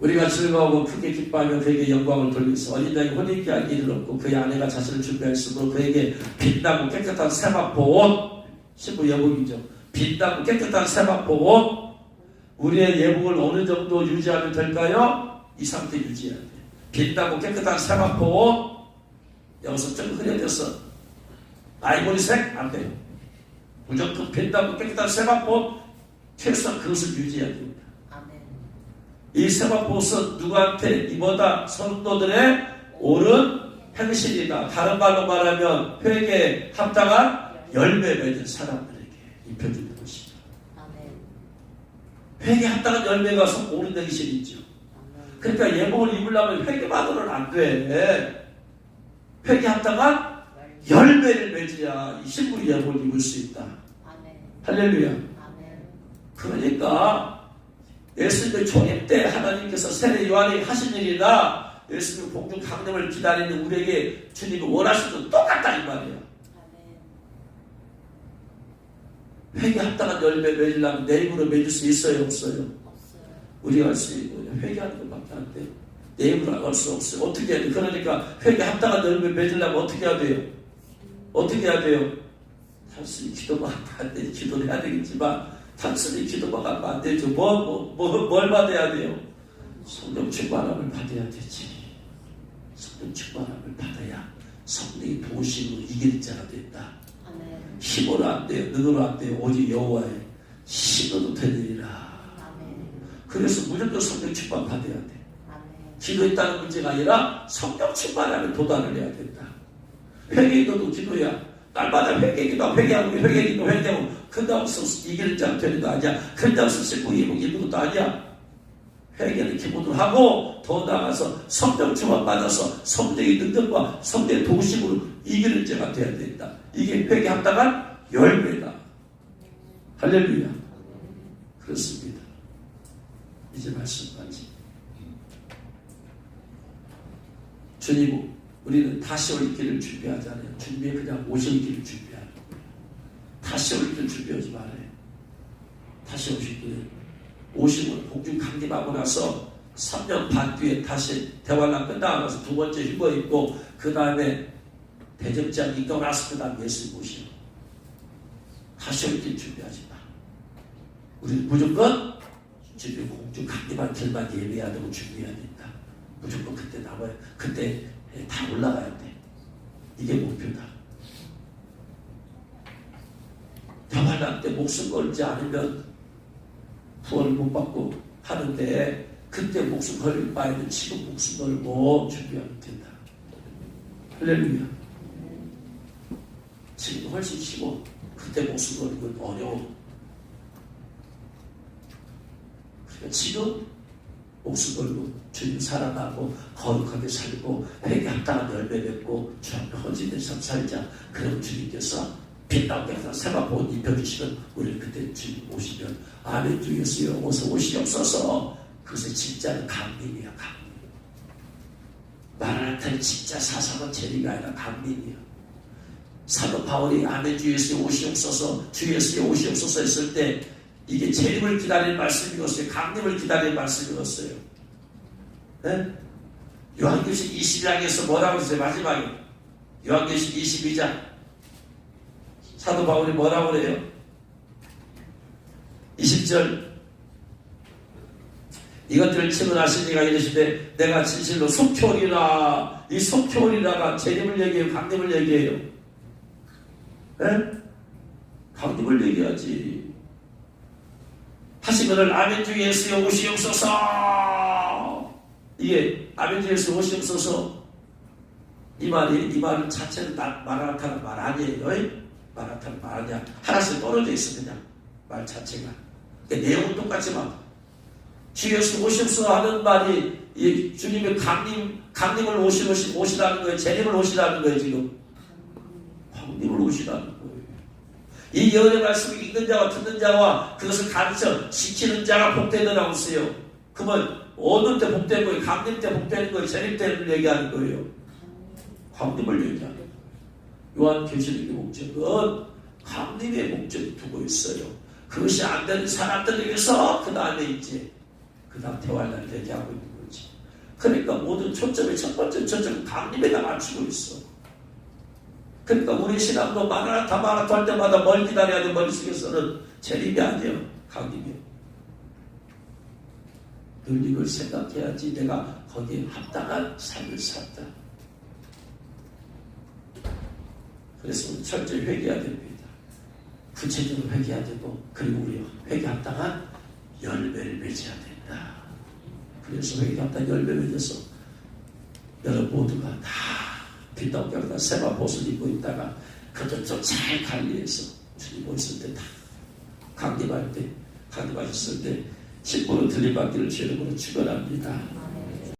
우리가 즐거워하고 크게 기뻐하며 그에게 영광을 돌리면서 어린 양이 혼인케하기 이르렀고 그의 아내가 자신을 준비하였으므로 그에게 빛나고 깨끗한 세마포 옷, 신부 예복이죠. 빛나고 깨끗한 세마포 옷. 우리의 예복을 어느 정도 유지하면 될까요? 이 상태 유지해야 돼. 빛나고 깨끗한 세마포 옷. 여기서 좀 흐려졌어. 아이보리색 안 돼요. 무조건 빛나고 깨끗한 세마포 옷. 최소한 그것을 유지해야 됩니다. 이 세마포 옷은 누구한테 입어다? 성도들의 옳은 행실이다. 다른 말로 말하면 회개에 합당한 열매 맺은 사람들에게 입혀주는 것이죠. 회개에 합당한 열매가 옳은 행실이죠. 그러니까 예복을 입으려면 회개만으로는 안 돼. 회개에 합당한 열매를 맺어야 이 신부의 예복을 입을 수 있다. 할렐루야. 그러니까 예수님의 초림 때 하나님께서 세례 요한이 하신 일이나 예수님의 공중 강림을 기다리는 우리에게 주님이 원하시는 똑같다 이 말이에요. 회개 합당한 열매 맺으려면 내 입으로 맺을 수 있어요 없어요? 우리가 할 수 있고 회개하는 것밖에 안 돼요. 내 입으로 할 수 없어요. 어떻게 해야 돼요? 그러니까 회개 합당한 열매 맺으려면 어떻게 해야 돼요? 어떻게 해야 돼요? 단순히 기도만 안 돼. 기도를 해야 되겠지만 단순히 기도만 하면 안 되죠. 뭘 받아야 돼요? 성령 충만함을 받아야 되지. 성령 충만함을 받아야 성령의 도우심으로 이길 자가 된다. 힘으로 안 돼요. 능으로 안 돼요. 오직 여호와의 힘으로 되느니라. 그래서 무조건 성령 충만 받아야 돼. 기도했다는 문제가 아니라 성령 충만함에 도달을 해야 된다. 회개기도도 기도야. 날마다 회개기도 회개하고 회개기도 회개하고 근다고서 이기는 자가 되는 거 아니야. 근다고서 신부 예복 입는 것도 아니야. 회개는 기본으로 하고 더 나아가서 성령 충만 받아서 성령의 능력과 성령의 도우심으로 이기는 자가 되어야 된다. 이게 회개 합당한 열매다. 할렐루야. 그렇습니다. 이제 말씀까지. 주님, 우리는 다시 올 길을 준비하잖아요. 준비해 그냥 오실 길을 준비하는 거예요. 다시 올 길을 준비하지 말아요. 다시 오실 길을 오시고 공중 강림하고 나서 3년 반 뒤에 다시 대환란 끝나고 나서 두 번째 휴거 있고 그 다음에 대접장 있고 나서 그 다음 예수 모시고 다시 올 길 준비하지 마. 우리는 무조건 지금 공중 강림한 길만 예배해야 되고 준비해야 된다. 무조건 그때 나와요. 그때 다 올라가야 돼. 이게 목표다. 대환란 때 목숨 걸지 않으면 구원을 못 받고 하는데 그때 목숨 걸릴 바에는 지금 목숨 걸고 준비하면 된다. 할렐루야. 지금 훨씬 쉬워. 그때 목숨 걸는 건 어려워. 그러니까 지금 목숨 걸고 주님 사랑하고 거룩하게 살고 회개 합당한 열매 맺고 주 앞에 헌신된 삶 살자. 그럼 주님께서 빛나고 깨끗한 세마포 옷 입혀주시면 우리는 그때 주님 오시면 아멘 주 예수여 어서 오시옵소서. 그것이 진짜는 강림이야. 강림. 마라나타의 진짜 사상은 재림이 아니라 강림이야. 사도 바울이 아멘 주 예수여 오시옵소서 주 예수여 오시옵소서 했을 때 이게 재림을 기다리는 말씀이었어요. 강림을 기다리는 말씀이었어요. 네? 요한계시록 22장에서 뭐라고 했어요? 마지막에 요한계시록 22장 사도 바울이 뭐라고 그래요? 20절 이것들을 증언하신 이가 이르시되 내가 진실로 속효리라. 이 속효리라가 재림을 얘기해요? 강림을 얘기해요? 네? 강림을 얘기하지. 하시거늘 아멘 주 예수여 오시옵소서. 이게 아멘 주 예수 오시옵소서 이 말은 자체는 말하는 말 아니에요. 말하는 말 아니야. 하나씩 떨어져 있어. 그냥 말 자체가. 그러니까 내용은 똑같지만 주 예수 오시옵소서 하는 말이 이 주님의 강림을 오시라는 거예요. 재림을 오시라는 거예요. 지금 강림을 오시라는 거예요. 이 예언의 말씀을 읽는 자와 듣는 자와 그것을 가르쳐 지키는 자가 복되더라고 했어요. 그러면 어느 때 복되는 거예요? 강림 때 복되는 거예요? 재림 때를 얘기하는 거예요? 강림을 얘기하는 거예요. 요한계시록의 목적은 강림의 목적을 두고 있어요. 그것이 안 되는 사람들을 위해서 그 다음에 이제 그 다음 대환란을 얘기하고 있는 거지. 그러니까 모든 초점이 첫 번째 초점은 강림에다 맞추고 있어. 그러니까 우리 신앙도 마라나타 할 때마다 뭘 기다려야 돼? 머릿속에서는 재림이 아니에요. 강림이에요. 늘 이걸 생각해야지 내가 거기에 합당한 삶을 산다. 그래서 우리 철저히 회개해야 됩니다. 구체적으로 회개해야 되고, 그리고 우리 회개 합당한 열매를 맺어야 된다. 그래서 회개 합당한 열매를 맺어서 여러분 모두가 다 빈덕경에다 세마 옷을 입고 있다가 그것도 좀 잘 관리해서 주님 오실 때 다 강림하셨을 때 신부는 들림받기를 주님으로 축원합니다.